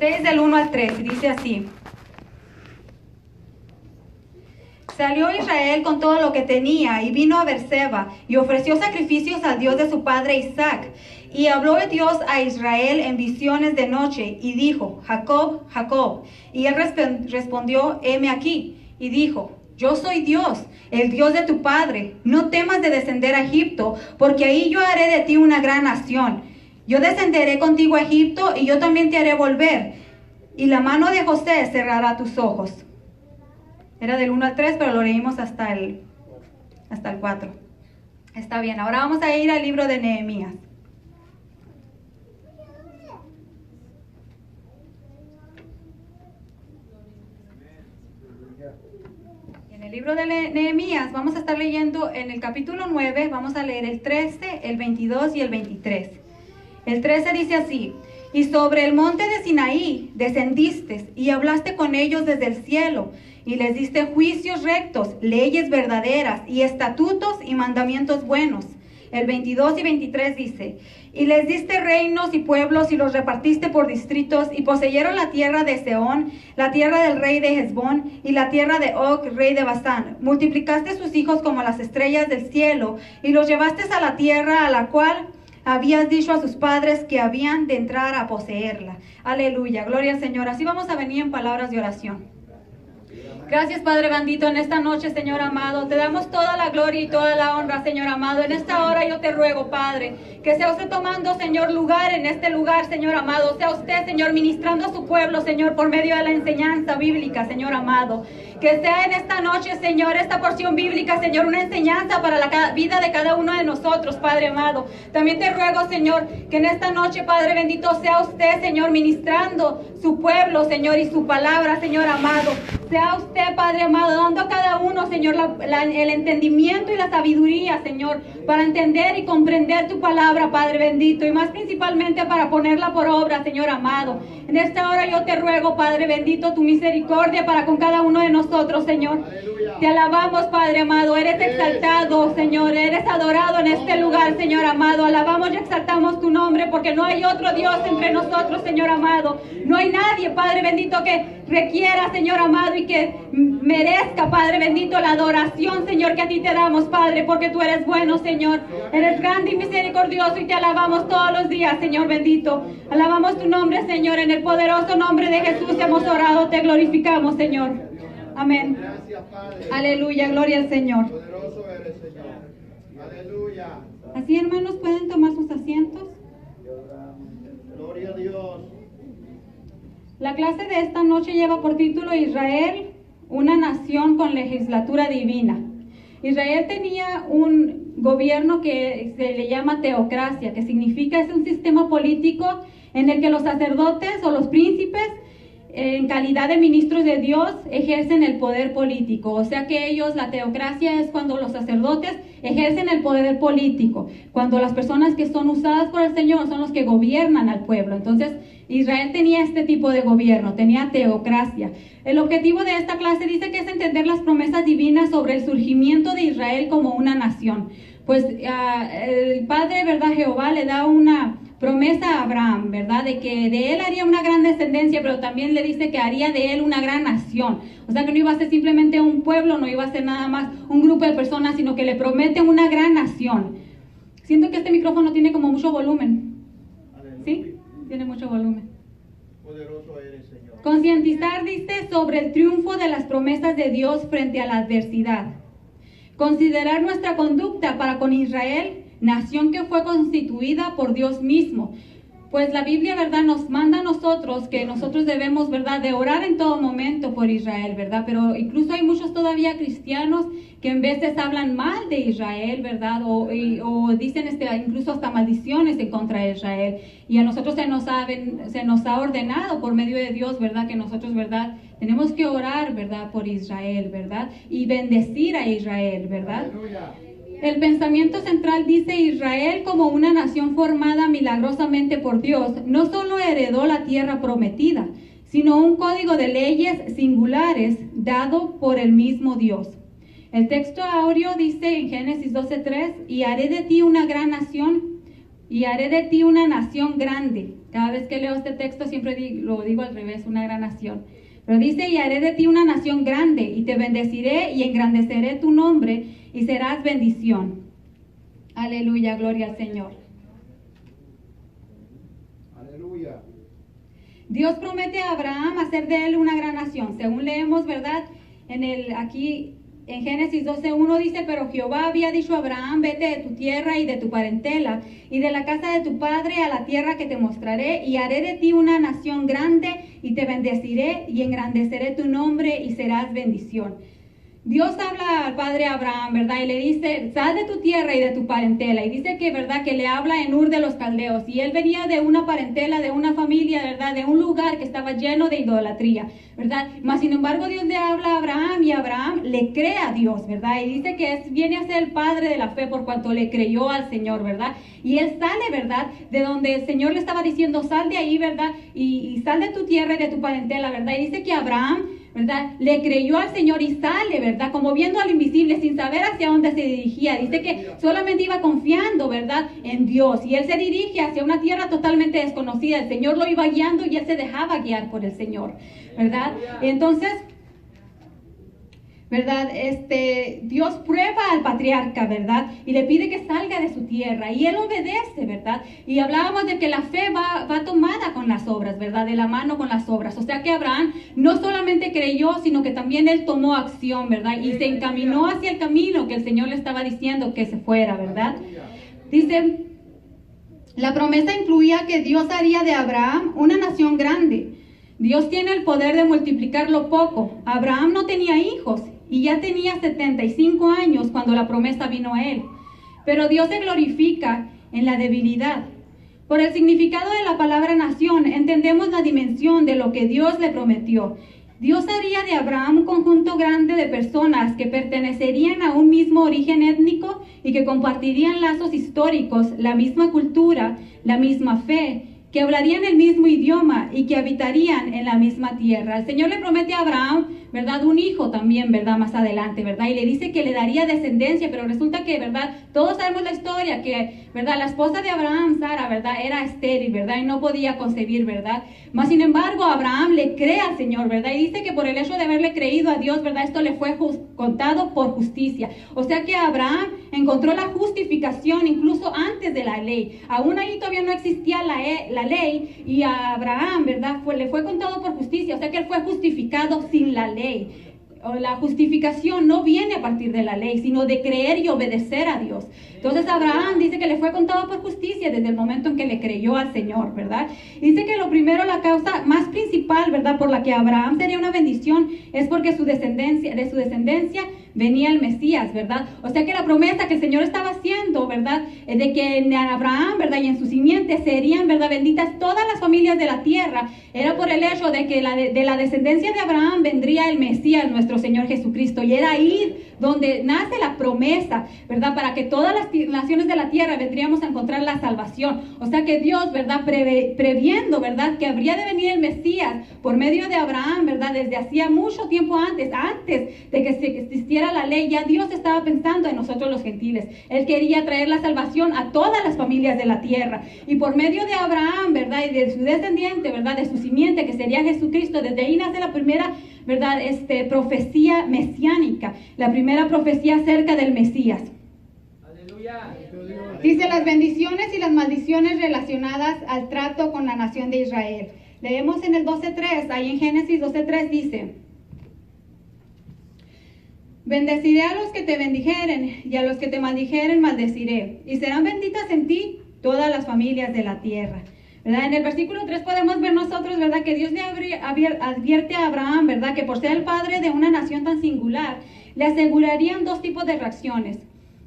6 del 1 al 3, y dice así. Salió Israel con todo lo que tenía y vino a Berseba y ofreció sacrificios al Dios de su padre Isaac. Y habló Dios a Israel en visiones de noche y dijo, Jacob, Jacob. Y él respondió, heme aquí. Y dijo, yo soy Dios, el Dios de tu padre. No temas de descender a Egipto, porque ahí yo haré de ti una gran nación. Yo descenderé contigo a Egipto y yo también te haré volver. Y la mano de José cerrará tus ojos. Era del 1 al 3, pero lo leímos hasta el 4. Está bien, ahora vamos a ir al libro de Nehemías. En el libro de Nehemías vamos a estar leyendo en el capítulo 9, vamos a leer el 13, el 22 y el 23. El 13 dice así. Y sobre el monte de Sinaí descendiste y hablaste con ellos desde el cielo, y les diste juicios rectos, leyes verdaderas, y estatutos y mandamientos buenos. El 22 y 23 dice, y les diste reinos y pueblos, y los repartiste por distritos, y poseyeron la tierra de Sehón, la tierra del rey de Hesbón, y la tierra de Og, rey de Basán. Multiplicaste sus hijos como las estrellas del cielo, y los llevaste a la tierra a la cual habías dicho a sus padres que habían de entrar a poseerla. Aleluya, gloria al Señor. Así vamos a venir en palabras de oración. Gracias, Padre bendito, en esta noche, Señor amado. Te damos toda la gloria y toda la honra, Señor amado. En esta hora yo te ruego, Padre, que sea usted tomando, Señor, lugar en este lugar, Señor amado. Sea usted, Señor, ministrando a su pueblo, Señor, por medio de la enseñanza bíblica, Señor amado. Que sea en esta noche, Señor, esta porción bíblica, Señor, una enseñanza para la vida de cada uno de nosotros, Padre amado. También te ruego, Señor, que en esta noche, Padre bendito, sea usted, Señor, ministrando su pueblo, Señor, y su palabra, Señor amado. Sea usted, Padre amado, dando a cada uno, Señor, el entendimiento y la sabiduría, Señor, para entender y comprender tu palabra, Padre bendito, y más principalmente para ponerla por obra, Señor amado. En esta hora yo te ruego, Padre bendito, tu misericordia para con cada uno de nosotros, Señor. Aleluya. Te alabamos, Padre amado, eres exaltado, Señor, eres adorado en este lugar, Señor amado. Alabamos y exaltamos tu nombre porque no hay otro Dios entre nosotros, Señor amado. No hay nadie, Padre bendito, que requiera, Señor amado, y que merezca, Padre bendito, la adoración, Señor, que a ti te damos, Padre, porque tú eres bueno, Señor. Eres grande y misericordioso y te alabamos todos los días, Señor bendito. Alabamos tu nombre, Señor, en el poderoso nombre de Jesús hemos orado, te glorificamos, Señor. Amén. Gracias, Padre. Aleluya, gloria al Señor. Poderoso eres, Señor. Aleluya. Así, hermanos, pueden tomar sus asientos. Gloria a Dios. La clase de esta noche lleva por título Israel, una nación con legislatura divina. Israel tenía un gobierno que se le llama teocracia, que significa es un sistema político en el que los sacerdotes o los príncipes, en calidad de ministros de Dios, ejercen el poder político. O sea que ellos, la teocracia es cuando los sacerdotes ejercen el poder político, cuando las personas que son usadas por el Señor son los que gobiernan al pueblo. Entonces, Israel tenía este tipo de gobierno, tenía teocracia. El objetivo de esta clase dice que es entender las promesas divinas sobre el surgimiento de Israel como una nación. Pues el Padre, ¿verdad? Jehová le da una promesa a Abraham, ¿verdad? De que de él haría una gran descendencia, pero también le dice que haría de él una gran nación. O sea que no iba a ser simplemente un pueblo, no iba a ser nada más un grupo de personas, sino que le promete una gran nación. Siento que este micrófono tiene como mucho volumen. ¿Sí? Tiene mucho volumen. Poderoso eres, Señor. Concientizar, dice, sobre el triunfo de las promesas de Dios frente a la adversidad. Considerar nuestra conducta para con Israel, nación que fue constituida por Dios mismo. Pues la Biblia, ¿verdad?, nos manda a nosotros que nosotros debemos, ¿verdad?, de orar en todo momento por Israel, ¿verdad? Pero incluso hay muchos todavía cristianos que en veces hablan mal de Israel, ¿verdad? O dicen incluso hasta maldiciones en contra de Israel. Y a nosotros se nos ha ordenado por medio de Dios, ¿verdad?, que nosotros, ¿verdad?, tenemos que orar, ¿verdad?, por Israel, ¿verdad? Y bendecir a Israel, ¿verdad? Aleluya. El pensamiento central dice: Israel, como una nación formada milagrosamente por Dios, no solo heredó la tierra prometida, sino un código de leyes singulares dado por el mismo Dios. El texto áureo dice en Génesis 12:3: y haré de ti una gran nación, y haré de ti una nación grande, Cada vez que leo este texto siempre lo digo al revés, una gran nación. Pero dice, y haré de ti una nación grande, y te bendeciré y engrandeceré tu nombre, y serás bendición. Aleluya, gloria al Señor. Aleluya. Dios promete a Abraham hacer de él una gran nación. Según leemos, ¿verdad? Aquí en Génesis 12:1 dice, pero Jehová había dicho a Abraham, vete de tu tierra y de tu parentela y de la casa de tu padre a la tierra que te mostraré, y haré de ti una nación grande, y te bendeciré y engrandeceré tu nombre, y serás bendición. Dios habla al padre Abraham, ¿verdad? Y le dice, sal de tu tierra y de tu parentela. Y dice que, ¿verdad? Que le habla en Ur de los Caldeos. Y él venía de una parentela, de una familia, ¿verdad? De un lugar que estaba lleno de idolatría, ¿verdad? Mas, sin embargo, Dios le habla a Abraham y Abraham le cree a Dios, ¿verdad? Y dice que viene a ser el padre de la fe por cuanto le creyó al Señor, ¿verdad? Y él sale, ¿verdad? De donde el Señor le estaba diciendo, sal de ahí, ¿verdad? Y sal de tu tierra y de tu parentela, ¿verdad? Y dice que Abraham, ¿verdad? Le creyó al Señor y sale, ¿verdad? Como viendo al invisible sin saber hacia dónde se dirigía. Dice que solamente iba confiando, ¿verdad? En Dios. Y él se dirige hacia una tierra totalmente desconocida. El Señor lo iba guiando y él se dejaba guiar por el Señor, ¿verdad? Y entonces, ¿verdad? Dios prueba al patriarca, ¿verdad? Y le pide que salga de su tierra, y él obedece, ¿verdad? Y hablábamos de que la fe va tomada con las obras, ¿verdad? De la mano con las obras. O sea que Abraham no solamente creyó, sino que también él tomó acción, ¿verdad? Y se encaminó hacia el camino que el Señor le estaba diciendo que se fuera, ¿verdad? Dice, la promesa incluía que Dios haría de Abraham una nación grande. Dios tiene el poder de multiplicar lo poco. Abraham no tenía hijos y ya tenía 75 años cuando la promesa vino a él. Pero Dios se glorifica en la debilidad. Por el significado de la palabra nación, entendemos la dimensión de lo que Dios le prometió. Dios haría de Abraham un conjunto grande de personas que pertenecerían a un mismo origen étnico y que compartirían lazos históricos, la misma cultura, la misma fe, que hablarían el mismo idioma y que habitarían en la misma tierra. El Señor le promete a Abraham, ¿verdad? Un hijo también, ¿verdad? Más adelante, ¿verdad? Y le dice que le daría descendencia, pero resulta que, ¿verdad? Todos sabemos la historia, que, ¿verdad? La esposa de Abraham, Sara, ¿verdad? Era estéril, ¿verdad? Y no podía concebir, ¿verdad? Mas, sin embargo, Abraham le cree al Señor, ¿verdad? Y dice que por el hecho de haberle creído a Dios, ¿verdad? Esto le fue contado por justicia. O sea que Abraham encontró la justificación incluso antes de la ley. Aún ahí todavía no existía la ley, y a Abraham, ¿verdad? Le fue contado por justicia. O sea que él fue justificado sin la ley. O la justificación no viene a partir de la ley, sino de creer y obedecer a Dios. Entonces Abraham dice que le fue contado por justicia desde el momento en que le creyó al Señor, ¿verdad? Dice que lo primero, la causa más principal, ¿verdad? Por la que Abraham sería una bendición es porque de su descendencia venía el Mesías, ¿verdad? O sea que la promesa que el Señor estaba haciendo, ¿verdad? De que en Abraham, ¿verdad? Y en su simiente serían, ¿verdad? Benditas todas las familias de la tierra. Era por el hecho de que de la descendencia de Abraham vendría el Mesías, nuestro Señor Jesucristo. Y era ahí donde nace la promesa, ¿verdad? Para que todas las naciones de la tierra vendríamos a encontrar la salvación. O sea que Dios, ¿verdad? Previendo, ¿verdad? Que habría de venir el Mesías por medio de Abraham, ¿verdad? Desde hacía mucho tiempo antes de que existiera la ley, ya Dios estaba pensando en nosotros los gentiles. Él quería traer la salvación a todas las familias de la tierra. Y por medio de Abraham, ¿verdad? Y de su descendiente, ¿verdad? De su simiente, que sería Jesucristo, desde ahí nace la primera, ¿verdad? Profecía mesiánica, la primera profecía acerca del Mesías. Aleluya. Dice las bendiciones y las maldiciones relacionadas al trato con la nación de Israel. Leemos en el 12:3, ahí en Génesis 12:3 dice: bendeciré a los que te bendijeren, y a los que te maldijeren maldeciré, y serán benditas en ti todas las familias de la tierra. ¿Verdad? En el versículo 3 podemos ver nosotros, ¿verdad? Que Dios le advierte a Abraham, ¿verdad? Que por ser el padre de una nación tan singular, le asegurarían dos tipos de reacciones,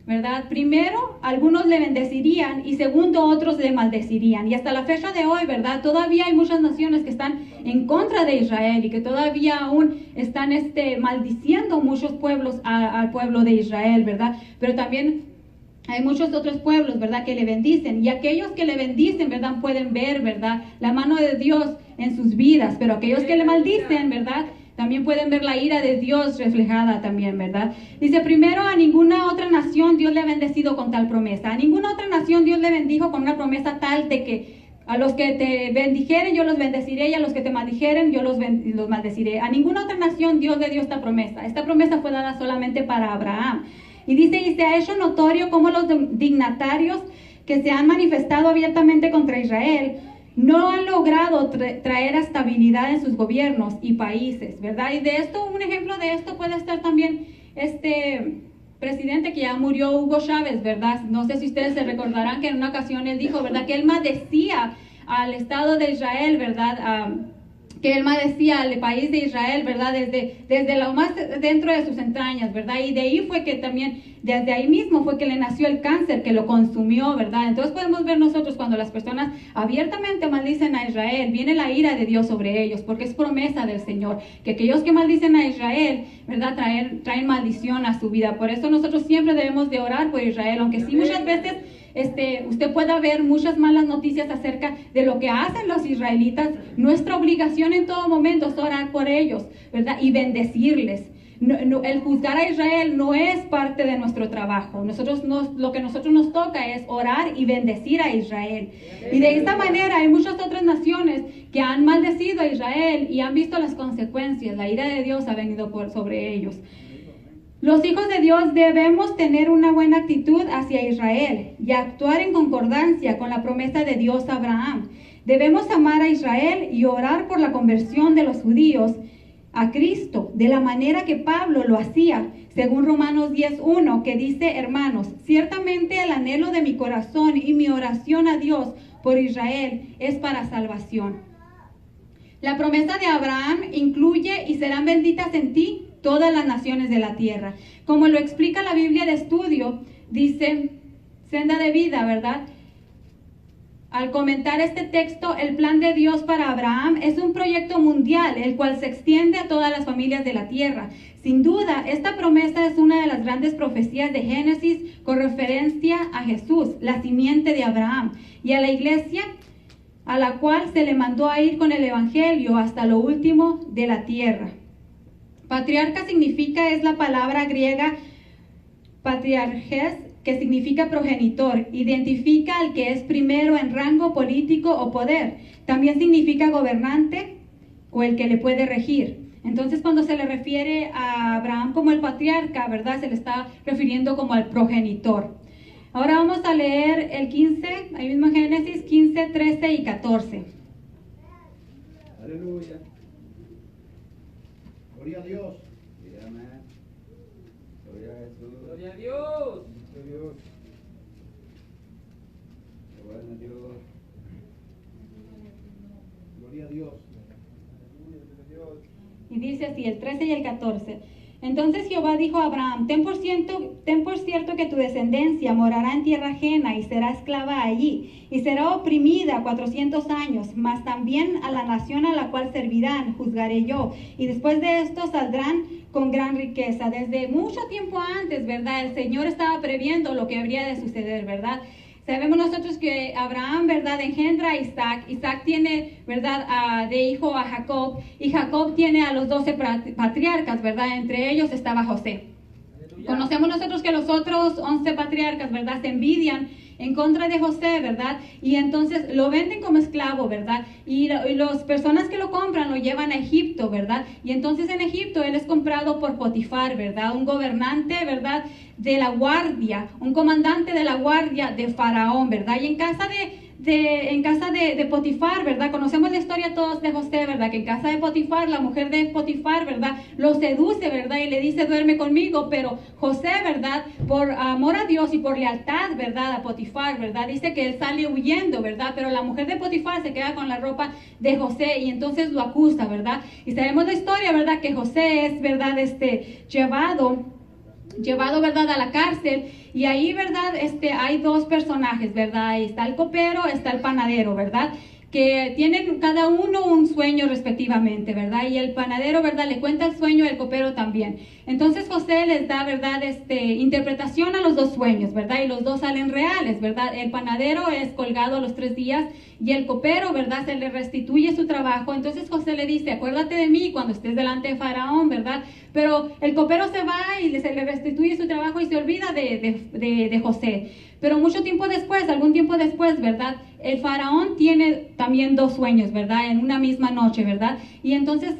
¿verdad? Primero, algunos le bendecirían, y segundo, otros le maldecirían. Y hasta la fecha de hoy, ¿verdad? Todavía hay muchas naciones que están en contra de Israel y que todavía aún están maldiciendo muchos pueblos al pueblo de Israel, ¿verdad? Pero también hay muchos otros pueblos, ¿verdad? Que le bendicen, y aquellos que le bendicen, ¿verdad? Pueden ver, ¿verdad? La mano de Dios en sus vidas, pero aquellos que le maldicen, ¿verdad? También pueden ver la ira de Dios reflejada también, ¿verdad? Dice, primero, a ninguna otra nación Dios le ha bendecido con tal promesa. A ninguna otra nación Dios le bendijo con una promesa tal de que A los que te bendijeren, yo los bendeciré, y a los que te maldijeren, yo los maldeciré. A ninguna otra nación Dios le dio esta promesa. Esta promesa fue dada solamente para Abraham. Y dice, y se ha hecho notorio cómo los dignatarios que se han manifestado abiertamente contra Israel no han logrado traer estabilidad en sus gobiernos y países, ¿verdad? Y de esto, un ejemplo de esto puede estar también este presidente que ya murió, Hugo Chávez, ¿verdad? No sé si ustedes se recordarán que en una ocasión él dijo, ¿verdad?, que él maldecía al Estado de Israel, ¿verdad?, que él maldecía al país de Israel, ¿verdad?, desde lo más dentro de sus entrañas, ¿verdad? Y de ahí fue que también, desde ahí mismo fue que le nació el cáncer, que lo consumió, ¿verdad? Entonces podemos ver nosotros cuando las personas abiertamente maldicen a Israel, viene la ira de Dios sobre ellos, porque es promesa del Señor, que aquellos que maldicen a Israel, ¿verdad?, traen maldición a su vida. Por eso nosotros siempre debemos de orar por Israel, aunque sí muchas veces usted pueda ver muchas malas noticias acerca de lo que hacen los israelitas. Nuestra obligación en todo momento es orar por ellos, ¿verdad?, y bendecirles. El juzgar a Israel no es parte de nuestro trabajo. Lo que nosotros nos toca es orar y bendecir a Israel. Y de esta manera hay muchas otras naciones que han maldecido a Israel y han visto las consecuencias. La ira de Dios ha venido sobre ellos. Los hijos de Dios debemos tener una buena actitud hacia Israel y actuar en concordancia con la promesa de Dios a Abraham. Debemos amar a Israel y orar por la conversión de los judíos a Cristo, de la manera que Pablo lo hacía, según Romanos 10:1, que dice, hermanos, ciertamente el anhelo de mi corazón y mi oración a Dios por Israel es para salvación. La promesa de Abraham incluye y serán benditas en ti todas las naciones de la tierra. Como lo explica la Biblia de estudio, dice Senda de Vida, ¿verdad? Al comentar este texto, el plan de Dios para Abraham es un proyecto mundial, el cual se extiende a todas las familias de la tierra. Sin duda, esta promesa es una de las grandes profecías de Génesis con referencia a Jesús, la simiente de Abraham, y a la iglesia a la cual se le mandó a ir con el evangelio hasta lo último de la tierra. Patriarca es la palabra griega patriarjes, que significa progenitor, identifica al que es primero en rango político o poder. También significa gobernante o el que le puede regir. Entonces, cuando se le refiere a Abraham como el patriarca, ¿verdad?, se le está refiriendo como al progenitor. Ahora vamos a leer el 15, ahí mismo en Génesis 15, 13 y 14. Aleluya. Gloria a Dios. Gloria a Jesús. Gloria a Dios. Dios. Gloria a Dios. Y dice así, el 13 y el 14. Entonces Jehová dijo a Abraham, ten por cierto que tu descendencia morará en tierra ajena y será esclava allí, y será oprimida 400 años, mas también a la nación a la cual servirán juzgaré yo, y después de esto saldrán con gran riqueza. Desde mucho tiempo antes, ¿verdad?, el Señor estaba previendo lo que habría de suceder, ¿verdad? Sabemos nosotros que Abraham, ¿verdad?, engendra a Isaac. Isaac tiene, ¿verdad?, de hijo a Jacob. Y Jacob tiene a los 12 patriarcas, ¿verdad? Entre ellos estaba José. Aleluya. Conocemos nosotros que los otros 11 patriarcas, ¿verdad?, se envidian en contra de José, ¿verdad? Y entonces lo venden como esclavo, ¿verdad? Y las personas que lo compran lo llevan a Egipto, ¿verdad? Y entonces en Egipto él es comprado por Potifar, ¿verdad? Un gobernante, ¿verdad?, de la guardia, un comandante de la guardia de Faraón, ¿verdad? Y en casa de Potifar, ¿verdad? Conocemos la historia todos de José, ¿verdad? Que en casa de Potifar, la mujer de Potifar, ¿verdad?, lo seduce, ¿verdad? Y le dice, duerme conmigo, pero José, ¿verdad?, por amor a Dios y por lealtad, ¿verdad?, a Potifar, ¿verdad?, dice que él sale huyendo, ¿verdad? Pero la mujer de Potifar se queda con la ropa de José y entonces lo acusa, ¿verdad? Y sabemos la historia, ¿verdad?, que José es, ¿verdad?, llevado, ¿verdad?, a la cárcel, y ahí, ¿verdad?, hay dos personajes, ¿verdad? Ahí está el copero, está el panadero, ¿verdad?, que tienen cada uno un sueño respectivamente, ¿verdad? Y el panadero, ¿verdad?, le cuenta el sueño, el copero también. Entonces José les da, ¿verdad?, interpretación a los dos sueños, ¿verdad? Y los dos salen reales, ¿verdad? El panadero es colgado a los 3 días y el copero, ¿verdad?, se le restituye su trabajo. Entonces José le dice, acuérdate de mí cuando estés delante de Faraón, ¿verdad? Pero el copero se va y se le restituye su trabajo y se olvida de José. Pero algún tiempo después, ¿verdad?, el faraón tiene también dos sueños, ¿verdad? En una misma noche, ¿verdad? Y entonces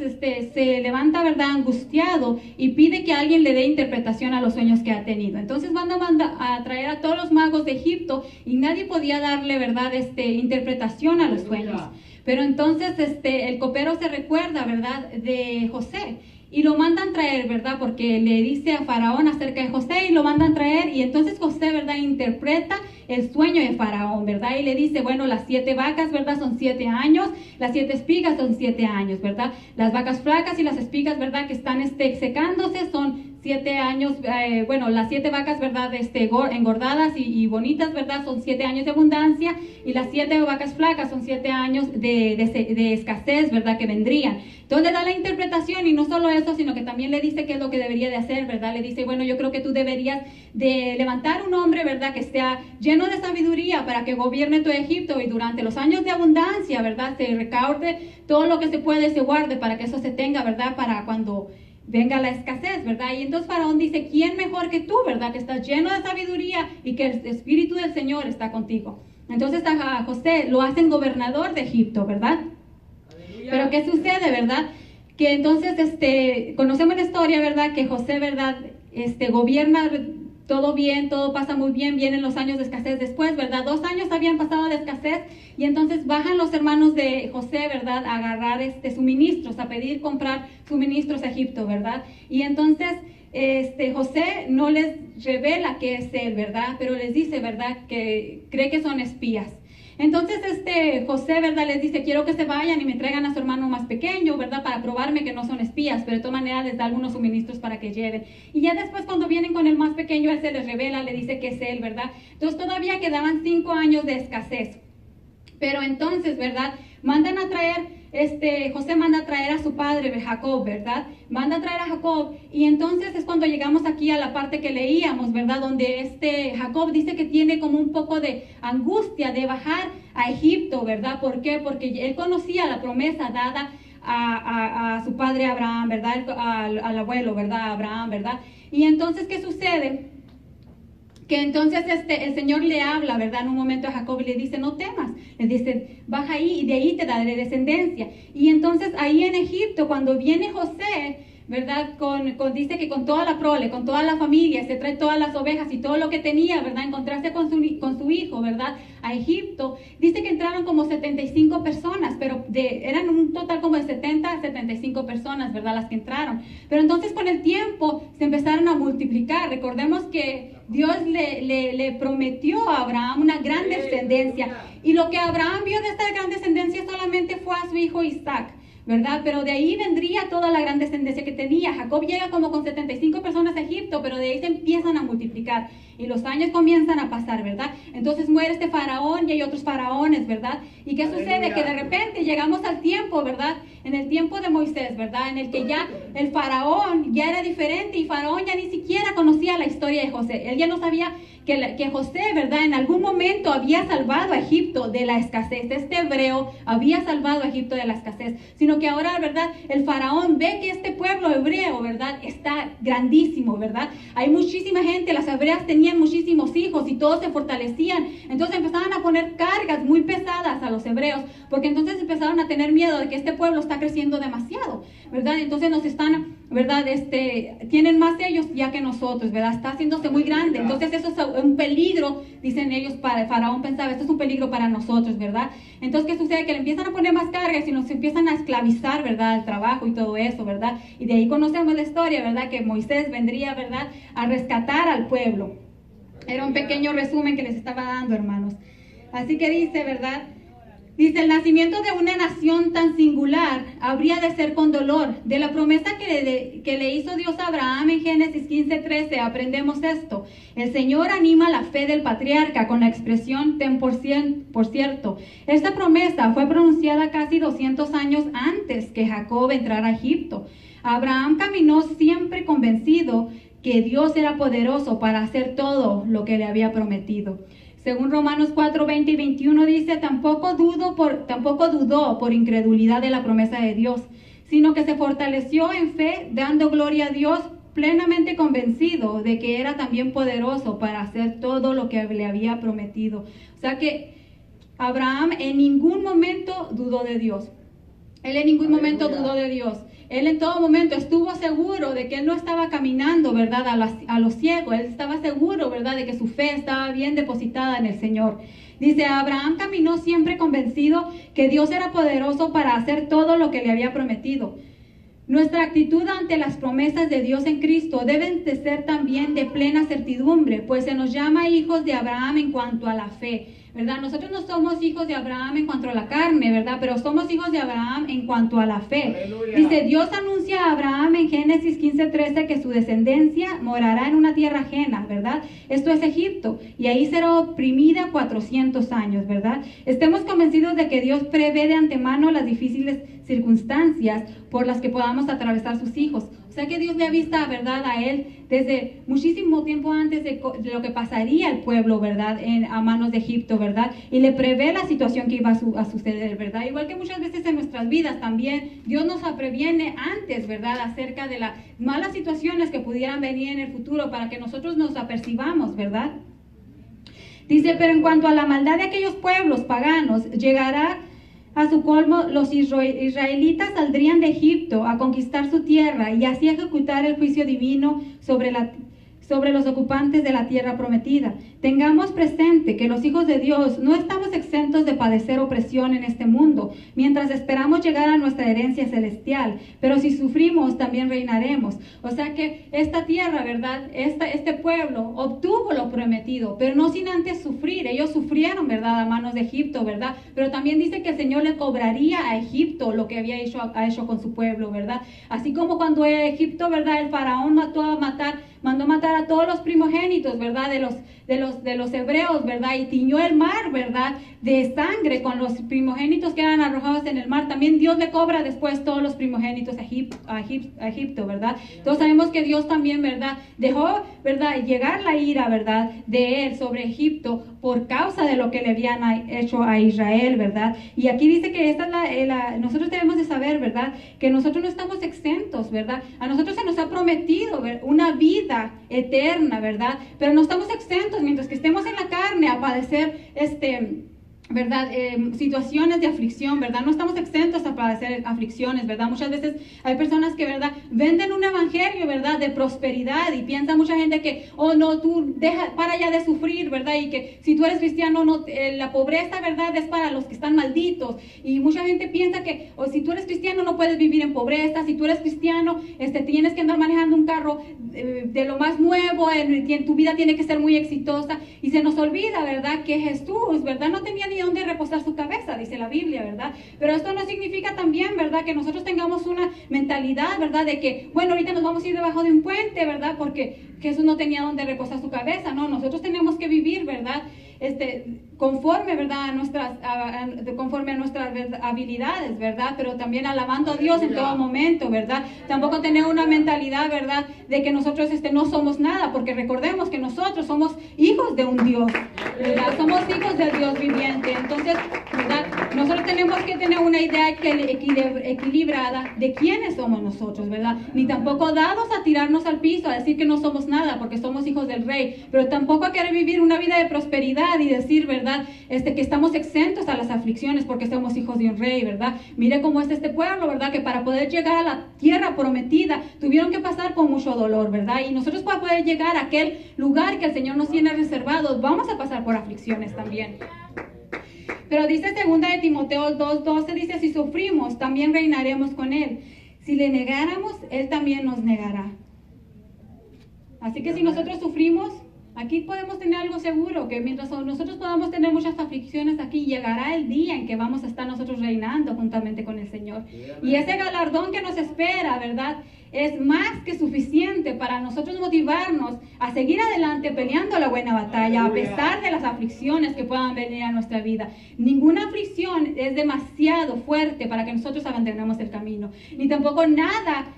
se levanta, ¿verdad? Angustiado y pide que alguien le dé interpretación a los sueños que ha tenido. Entonces manda a traer a todos los magos de Egipto y nadie podía darle, ¿verdad? Interpretación a los sueños. Pero entonces el copero se recuerda, ¿verdad? De José. Y lo mandan traer, ¿verdad? Porque le dice a Faraón acerca de José y lo mandan traer. Y entonces José, ¿verdad? Interpreta el sueño de Faraón, ¿verdad? Y le dice, bueno, las 7 vacas, ¿verdad? Son 7 años. Las 7 espigas son 7 años, ¿verdad? Las vacas flacas y las espigas, ¿verdad? Que están secándose son 7 años. Bueno, las 7 vacas, ¿verdad? Engordadas y bonitas, ¿verdad? Son 7 años de abundancia. Y las 7 vacas flacas son 7 años de escasez, ¿verdad? Que vendrían. Entonces le da la interpretación y no solo eso, sino que también le dice qué es lo que debería de hacer, ¿verdad? Le dice, bueno, yo creo que tú deberías de levantar un hombre, ¿verdad? Que sea lleno de sabiduría para que gobierne todo Egipto y durante los años de abundancia, ¿verdad? Se recaude todo lo que se puede, se guarde para que eso se tenga, ¿verdad? Para cuando venga la escasez, ¿verdad? Y entonces Faraón dice, ¿quién mejor que tú, ¿verdad? Que estás lleno de sabiduría y que el Espíritu del Señor está contigo. Entonces a José lo hacen gobernador de Egipto, ¿verdad? Pero ¿qué sucede, verdad? Que entonces conocemos la historia, ¿verdad? Que José, ¿verdad? Gobierna todo bien, todo pasa muy bien, vienen los años de escasez después, ¿verdad? 2 años habían pasado de escasez y entonces bajan los hermanos de José, ¿verdad? A agarrar suministros, a pedir comprar suministros a Egipto, ¿verdad? Y entonces José no les revela que es él, ¿verdad? Pero les dice, ¿verdad? Que cree que son espías. Entonces José, ¿verdad? Les dice, quiero que se vayan y me traigan a su hermano más pequeño, ¿verdad? Para probarme que no son espías, pero de todas maneras les da algunos suministros para que lleven. Y ya después cuando vienen con el más pequeño, él se les revela, le dice que es él, ¿verdad? Entonces todavía quedaban 5 años de escasez. Pero entonces, ¿verdad? Mandan a traer, José manda a traer a su padre, Jacob, ¿verdad? Manda a traer a Jacob y entonces es cuando llegamos aquí a la parte que leíamos, ¿verdad? Donde Jacob dice que tiene como un poco de angustia de bajar a Egipto, ¿verdad? ¿Por qué? Porque él conocía la promesa dada a su padre Abraham, ¿verdad? Al abuelo, ¿verdad? Abraham, ¿verdad? Y entonces, ¿qué sucede? Que entonces el Señor le habla, ¿verdad? En un momento a Jacob y le dice, no temas. Le dice, baja ahí y de ahí te daré descendencia. Y entonces ahí en Egipto, cuando viene José, ¿verdad? Dice que con toda la prole, con toda la familia, se trae todas las ovejas y todo lo que tenía, ¿verdad? Encontrarse con su hijo, ¿verdad? A Egipto. Dice que entraron como 75 personas, pero eran un total como de 70 a 75 personas, ¿verdad? Las que entraron. Pero entonces con el tiempo se empezaron a multiplicar. Recordemos que Dios le prometió a Abraham una gran descendencia. Y lo que Abraham vio de esta gran descendencia solamente fue a su hijo Isaac, ¿verdad? Pero de ahí vendría toda la gran descendencia que tenía. Jacob llega como con 75 personas a Egipto, pero de ahí se empiezan a multiplicar y los años comienzan a pasar, ¿verdad? Entonces muere este faraón y hay otros faraones, ¿verdad? ¿Y qué sucede? Que de repente llegamos al tiempo, ¿verdad? En el tiempo de Moisés, ¿verdad? En el que ya el faraón ya era diferente y faraón ya ni siquiera conocía la historia de José. Él ya no sabía que José, ¿verdad? En algún momento había salvado a Egipto de la escasez. Este hebreo había salvado a Egipto de la escasez, sino que ahora, ¿verdad? El faraón ve que este pueblo hebreo, ¿verdad? Está grandísimo, ¿verdad? Hay muchísima gente, las hebreas tenían muchísimos hijos y todos se fortalecían. Entonces empezaban a poner cargas muy pesadas a los hebreos, porque entonces empezaron a tener miedo de que este pueblo está creciendo demasiado, ¿verdad? Entonces nos están, ¿verdad? Tienen más ellos ya que nosotros, ¿verdad? Está haciéndose muy grande. Entonces eso es un peligro, dicen ellos, para el faraón pensaba, esto es un peligro para nosotros, ¿verdad? Entonces, ¿qué sucede? Que le empiezan a poner más cargas y nos empiezan a esclavizar, ¿verdad? El trabajo y todo eso, ¿verdad? Y de ahí conocemos la historia, ¿verdad? Que Moisés vendría, ¿verdad? A rescatar al pueblo. Era un pequeño resumen que les estaba dando, hermanos. Así que dice, ¿verdad? Dice, el nacimiento de una nación tan singular habría de ser con dolor. De la promesa que le hizo Dios a Abraham en Génesis 15:13 aprendemos esto. El Señor anima la fe del patriarca con la expresión ten por cierto. Esta promesa fue pronunciada casi 200 años antes que Jacob entrara a Egipto. Abraham caminó siempre convencido que Dios era poderoso para hacer todo lo que le había prometido. Según Romanos 4, 20 y 21 dice, tampoco dudó por incredulidad de la promesa de Dios, sino que se fortaleció en fe, dando gloria a Dios, plenamente convencido de que era también poderoso para hacer todo lo que le había prometido. O sea que Abraham en ningún momento dudó de Dios. Él en ningún momento dudó de Dios. Él en todo momento estuvo seguro de que él no estaba caminando, ¿verdad?, a lo ciego. Él estaba seguro, ¿verdad?, de que su fe estaba bien depositada en el Señor. Dice, Abraham caminó siempre convencido que Dios era poderoso para hacer todo lo que le había prometido. Nuestra actitud ante las promesas de Dios en Cristo deben de ser también de plena certidumbre, pues se nos llama hijos de Abraham en cuanto a la fe, ¿verdad? Nosotros no somos hijos de Abraham en cuanto a la carne, ¿verdad? Pero somos hijos de Abraham en cuanto a la fe. Aleluya. Dice, Dios anuncia a Abraham en Génesis 15:13 que su descendencia morará en una tierra ajena, ¿verdad? Esto es Egipto, y ahí será oprimida 400 años, ¿verdad? Estemos convencidos de que Dios prevé de antemano las difíciles circunstancias por las que podamos atravesar sus hijos. O sea que Dios le avista, ¿verdad?, a él desde muchísimo tiempo antes de lo que pasaría al pueblo, ¿verdad?, a manos de Egipto, ¿verdad? Y le prevé la situación que iba a suceder, ¿verdad? Igual que muchas veces en nuestras vidas también, Dios nos previene antes, ¿verdad?, acerca de las malas situaciones que pudieran venir en el futuro para que nosotros nos apercibamos, ¿verdad? Dice, pero en cuanto a la maldad de aquellos pueblos paganos, llegará a su colmo, los israelitas saldrían de Egipto a conquistar su tierra y así ejecutar el juicio divino sobre los ocupantes de la tierra prometida. Tengamos presente que los hijos de Dios no estamos exentos de padecer opresión en este mundo, mientras esperamos llegar a nuestra herencia celestial, pero si sufrimos también reinaremos. O sea que esta tierra, ¿verdad?, este pueblo obtuvo lo prometido, pero no sin antes sufrir. Ellos sufrieron, ¿verdad?, a manos de Egipto, ¿verdad? Pero también dice que el Señor le cobraría a Egipto lo que ha hecho con su pueblo, ¿verdad? Así como cuando Egipto, ¿verdad?, el faraón mandó matar a todos los primogénitos, ¿verdad?, de los hebreos, ¿verdad?, y tiñó el mar, ¿verdad?, de sangre con los primogénitos que eran arrojados en el mar. También Dios le cobra después todos los primogénitos a Egipto, ¿verdad? Todos sabemos que Dios también, ¿verdad?, dejó, ¿verdad?, llegar la ira, ¿verdad?, de él sobre Egipto por causa de lo que le habían hecho a Israel, ¿verdad? Y aquí dice que esta es nosotros debemos de saber, ¿verdad?, que nosotros no estamos exentos, ¿verdad? A nosotros se nos ha prometido, ¿verdad?, una vida eterna, ¿verdad? Pero no estamos exentos mientras que estemos en la carne a padecer ¿verdad?, situaciones de aflicción, ¿verdad? No estamos exentos a padecer aflicciones, ¿verdad? Muchas veces hay personas que, ¿verdad?, venden un evangelio, ¿verdad?, de prosperidad, y piensa mucha gente que, oh no, tú para ya de sufrir, ¿verdad? Y que si tú eres cristiano, no, la pobreza, ¿verdad?, es para los que están malditos. Y mucha gente piensa que, si tú eres cristiano no puedes vivir en pobreza, si tú eres cristiano, tienes que andar manejando un carro de lo más nuevo, en tu vida tiene que ser muy exitosa, y se nos olvida, ¿verdad?, que Jesús, ¿verdad?, no tenía ni dónde reposar su cabeza, dice la Biblia, ¿verdad? Pero esto no significa también, ¿verdad?, que nosotros tengamos una mentalidad, ¿verdad?, de que, bueno, ahorita nos vamos a ir debajo de un puente, ¿verdad?, porque Jesús no tenía dónde reposar su cabeza. No, nosotros tenemos que vivir, ¿verdad?, conforme, ¿verdad?, conforme a nuestras habilidades, ¿verdad?, pero también alabando a Dios en todo momento, ¿verdad? Tampoco tener una mentalidad, ¿verdad?, de que nosotros no somos nada, porque recordemos que nosotros somos hijos de un Dios, ¿verdad? Somos hijos del Dios viviente. Entonces, ¿verdad?, nosotros tenemos que tener una idea equilibrada de quiénes somos nosotros, ¿verdad? Ni tampoco dados a tirarnos al piso, a decir que no somos nada, porque somos hijos del Rey, pero tampoco a querer vivir una vida de prosperidad y decir, ¿verdad?, que estamos exentos a las aflicciones porque somos hijos de un Rey, ¿verdad? Mire cómo es este pueblo, ¿verdad?, que para poder llegar a la tierra prometida tuvieron que pasar con mucho dolor, ¿verdad? Y nosotros para poder llegar a aquel lugar que el Señor nos tiene reservado, vamos a pasar por aflicciones también. Pero dice 2 de Timoteo 2:12, dice, si sufrimos, también reinaremos con Él. Si le negáramos, Él también nos negará. Así que si nosotros sufrimos, aquí podemos tener algo seguro, que mientras nosotros podamos tener muchas aflicciones aquí, llegará el día en que vamos a estar nosotros reinando juntamente con el Señor. Y ese galardón que nos espera, ¿verdad?, es más que suficiente para nosotros motivarnos a seguir adelante peleando la buena batalla, a pesar de las aflicciones que puedan venir a nuestra vida. Ninguna aflicción es demasiado fuerte para que nosotros abandonemos el camino, ni tampoco nada,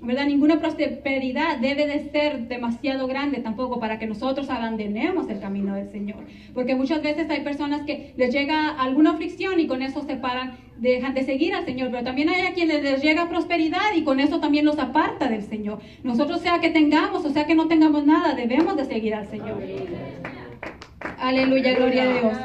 ¿verdad?, ninguna prosperidad debe de ser demasiado grande tampoco para que nosotros abandonemos el camino del Señor, porque muchas veces hay personas que les llega alguna aflicción y con eso se paran, dejan de seguir al Señor, pero también hay a quienes les llega prosperidad y con eso también los aparta del Señor. Nosotros, sea que tengamos o sea que no tengamos nada, debemos de seguir al Señor. Aleluya, gloria a Dios.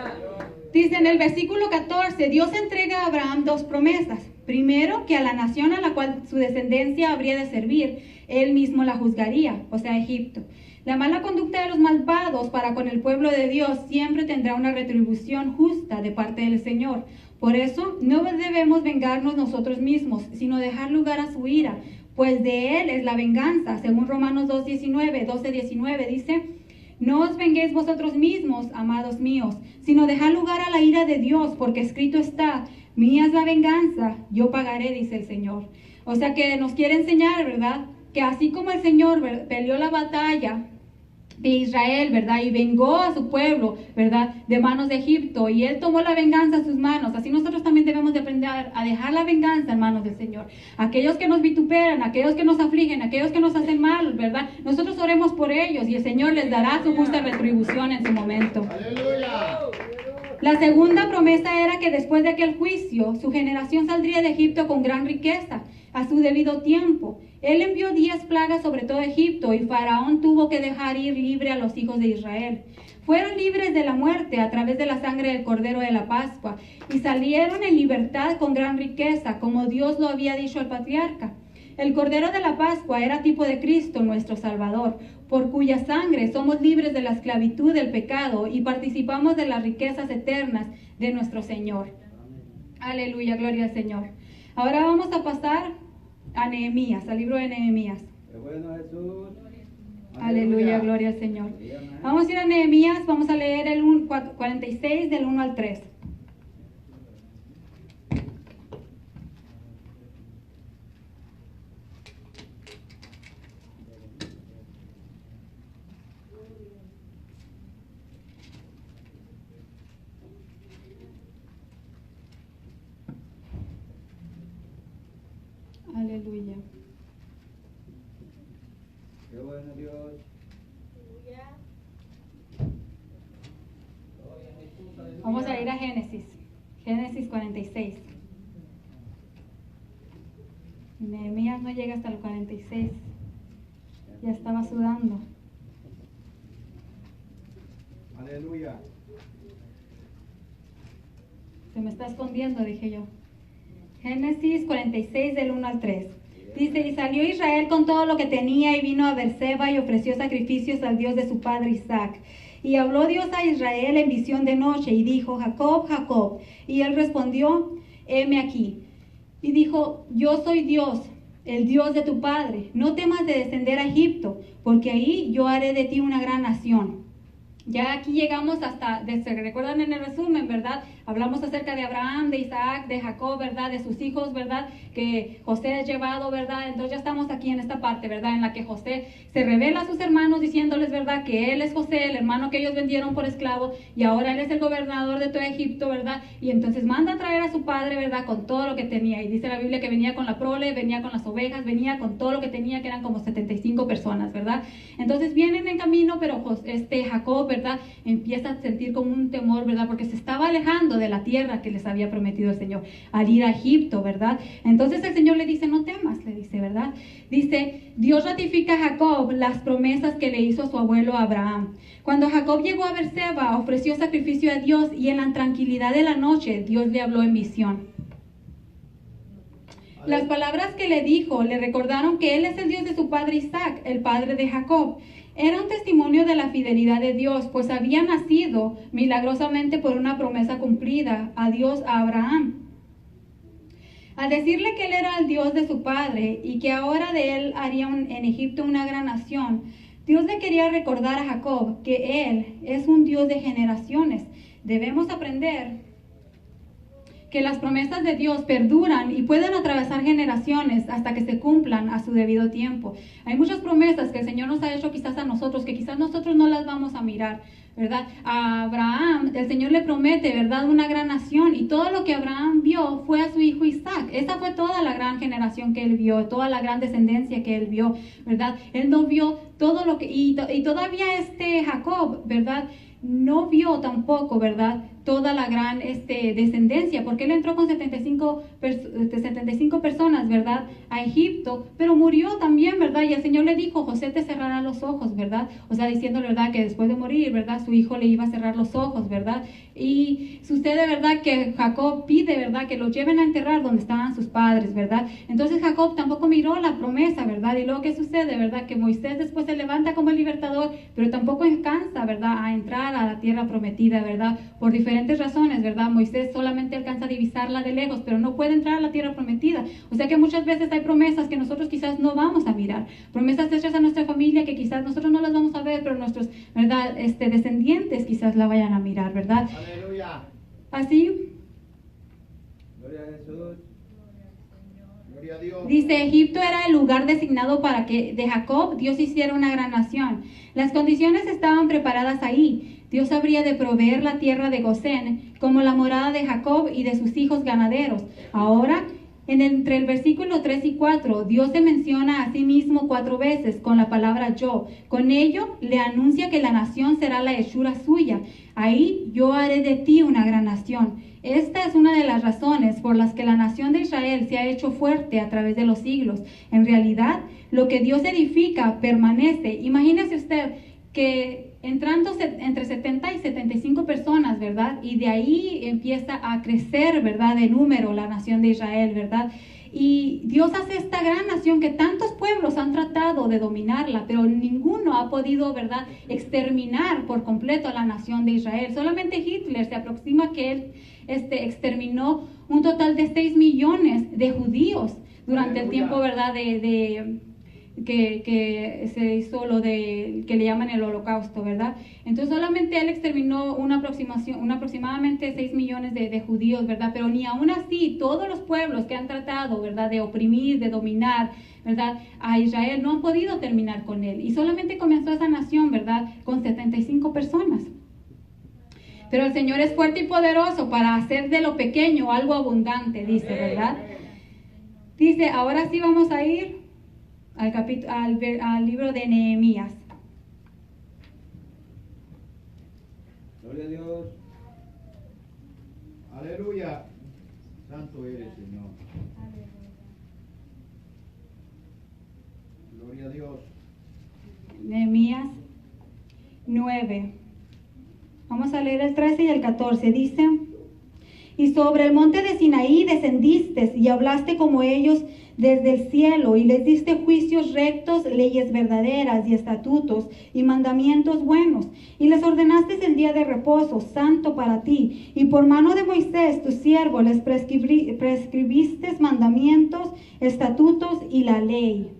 Dice en el versículo 14, Dios entrega a Abraham dos promesas. Primero, que a la nación a la cual su descendencia habría de servir, él mismo la juzgaría, o sea, Egipto. La mala conducta de los malvados para con el pueblo de Dios siempre tendrá una retribución justa de parte del Señor. Por eso, no debemos vengarnos nosotros mismos, sino dejar lugar a su ira, pues de él es la venganza. Según Romanos 12:19 dice, no os venguéis vosotros mismos, amados míos, sino dejad lugar a la ira de Dios, porque escrito está, mía es la venganza, yo pagaré, dice el Señor. O sea que nos quiere enseñar, ¿verdad? Que así como el Señor peleó la batalla de Israel, ¿verdad? Y vengó a su pueblo, ¿verdad? De manos de Egipto, y Él tomó la venganza en sus manos. Así nosotros también debemos de aprender a dejar la venganza en manos del Señor. Aquellos que nos vituperan, aquellos que nos afligen, aquellos que nos hacen mal, ¿verdad? Nosotros oremos por ellos y el Señor les dará su justa retribución en su momento. Aleluya. La segunda promesa era que después de aquel juicio, su generación saldría de Egipto con gran riqueza, a su debido tiempo. Él envió 10 plagas sobre todo Egipto y Faraón tuvo que dejar ir libre a los hijos de Israel. Fueron libres de la muerte a través de la sangre del Cordero de la Pascua y salieron en libertad con gran riqueza, como Dios lo había dicho al patriarca. El Cordero de la Pascua era tipo de Cristo, nuestro Salvador, por cuya sangre somos libres de la esclavitud del pecado y participamos de las riquezas eternas de nuestro Señor. Aleluya, gloria al Señor. Ahora vamos a pasar a Nehemías, al libro de Nehemías. Qué bueno, Jesús. Aleluya, gloria al Señor. Vamos a ir a Nehemías, vamos a leer el 46 del 1 al 3. Aleluya. Qué bueno, Dios. Vamos a ir a Génesis. Génesis 46. Nehemías no llega hasta el 46. Ya estaba sudando. Aleluya. Se me está escondiendo, dije yo. Génesis 46 del 1 al 3. Dice, y salió Israel con todo lo que tenía y vino a Beerseba y ofreció sacrificios al Dios de su padre Isaac. Y habló Dios a Israel en visión de noche y dijo, Jacob, Jacob. Y él respondió, heme aquí. Y dijo, yo soy Dios, el Dios de tu padre. No temas de descender a Egipto, porque ahí yo haré de ti una gran nación. Ya aquí llegamos hasta, se recuerdan en el resumen, ¿verdad? Hablamos acerca de Abraham, de Isaac, de Jacob, ¿verdad? De sus hijos, ¿verdad? Que José es llevado, ¿verdad? Entonces ya estamos aquí en esta parte, ¿verdad? En la que José se revela a sus hermanos diciéndoles, ¿verdad? Que él es José, el hermano que ellos vendieron por esclavo y ahora él es el gobernador de todo Egipto, ¿verdad? Y entonces manda a traer a su padre, ¿verdad? Con todo lo que tenía. Y dice la Biblia que venía con la prole, venía con las ovejas, venía con todo lo que tenía, que eran como 75 personas, ¿verdad? Entonces vienen en camino, pero Jacob, ¿verdad? Empieza a sentir como un temor, ¿verdad? Porque se estaba alejando de la tierra que les había prometido el Señor al ir a Egipto, ¿verdad? Entonces el Señor le dice, no temas, le dice, ¿verdad? Dice, Dios ratifica a Jacob las promesas que le hizo a su abuelo Abraham. Cuando Jacob llegó a Beerseba, ofreció sacrificio a Dios y en la tranquilidad de la noche Dios le habló en visión. Las palabras que le dijo le recordaron que él es el Dios de su padre Isaac, el padre de Jacob. Era un testimonio de la fidelidad de Dios, pues había nacido milagrosamente por una promesa cumplida a Dios a Abraham. Al decirle que él era el Dios de su padre y que ahora de él haría en Egipto una gran nación, Dios le quería recordar a Jacob que él es un Dios de generaciones. Debemos aprender que las promesas de Dios perduran y pueden atravesar generaciones hasta que se cumplan a su debido tiempo. Hay muchas promesas que el Señor nos ha hecho quizás a nosotros, que quizás nosotros no las vamos a mirar, ¿verdad? A Abraham, el Señor le promete, ¿verdad? Una gran nación, y todo lo que Abraham vio fue a su hijo Isaac. Esa fue toda la gran generación que él vio, toda la gran descendencia que él vio, ¿verdad? Él no vio todo lo que, y todavía Jacob, ¿verdad? No vio tampoco, ¿verdad? Toda la gran descendencia, porque él entró con 75 75 personas, ¿verdad? A Egipto, pero murió también, ¿verdad? Y el Señor le dijo, José te cerrará los ojos, ¿verdad? O sea, diciéndole, ¿verdad? Que después de morir, ¿verdad? Su hijo le iba a cerrar los ojos, ¿verdad? Y sucede, ¿verdad? Que Jacob pide, ¿verdad? Que lo lleven a enterrar donde estaban sus padres, ¿verdad? Entonces Jacob tampoco miró la promesa, ¿verdad? Y luego, ¿qué sucede, verdad? Que Moisés después se levanta como el libertador, pero tampoco alcanza, ¿verdad? A entrar a la tierra prometida, ¿verdad? Por diferentes razones, ¿verdad? Moisés solamente alcanza a divisarla de lejos, pero no puede entrar a la tierra prometida. O sea que muchas veces hay promesas que nosotros quizás no vamos a mirar, promesas hechas a nuestra familia que quizás nosotros no las vamos a ver, pero nuestros, ¿verdad? Descendientes quizás la vayan a mirar, ¿verdad? Aleluya. Así Gloria a Jesús. Gloria a Dios. dice, Egipto era el lugar designado para que de Jacob Dios hiciera una gran nación. Las condiciones estaban preparadas ahí. Dios habría de proveer la tierra de Gosén como la morada de Jacob y de sus hijos ganaderos. Ahora, entre el versículo 3 y 4, Dios se menciona a sí mismo 4 veces con la palabra yo. Con ello le anuncia que la nación será la hechura suya. Ahí yo haré de ti una gran nación. Esta es una de las razones por las que la nación de Israel se ha hecho fuerte a través de los siglos. En realidad, lo que Dios edifica permanece. Imagínese usted que entrando entre 70 y 75 personas, ¿verdad? Y de ahí empieza a crecer, ¿verdad? De número la nación de Israel, ¿verdad? Y Dios hace esta gran nación que tantos pueblos han tratado de dominarla, pero ninguno ha podido, ¿verdad?, exterminar por completo a la nación de Israel. Solamente Hitler se aproxima que él exterminó un total de 6 millones de judíos durante el tiempo, ¿verdad?, que se hizo lo de que le llaman el holocausto, ¿verdad? Entonces solamente él exterminó aproximadamente 6 millones de judíos, ¿verdad? Pero ni aún así todos los pueblos que han tratado, ¿verdad?, de oprimir, de dominar, ¿verdad?, a Israel no han podido terminar con él. Y solamente comenzó esa nación, ¿verdad?, con 75 personas. Pero el Señor es fuerte y poderoso para hacer de lo pequeño algo abundante, dice, ¿verdad? Dice, ahora sí vamos a ir al libro de Nehemías. Gloria a Dios. Aleluya. Santo eres, Señor. Gloria a Dios. Nehemías 9. Vamos a leer el 13 y el 14. Dice, y sobre el monte de Sinaí descendiste y hablaste como ellos desde el cielo, y les diste juicios rectos, leyes verdaderas y estatutos y mandamientos buenos, y les ordenaste el día de reposo santo para ti, y por mano de Moisés tu siervo les prescribiste mandamientos, estatutos y la ley.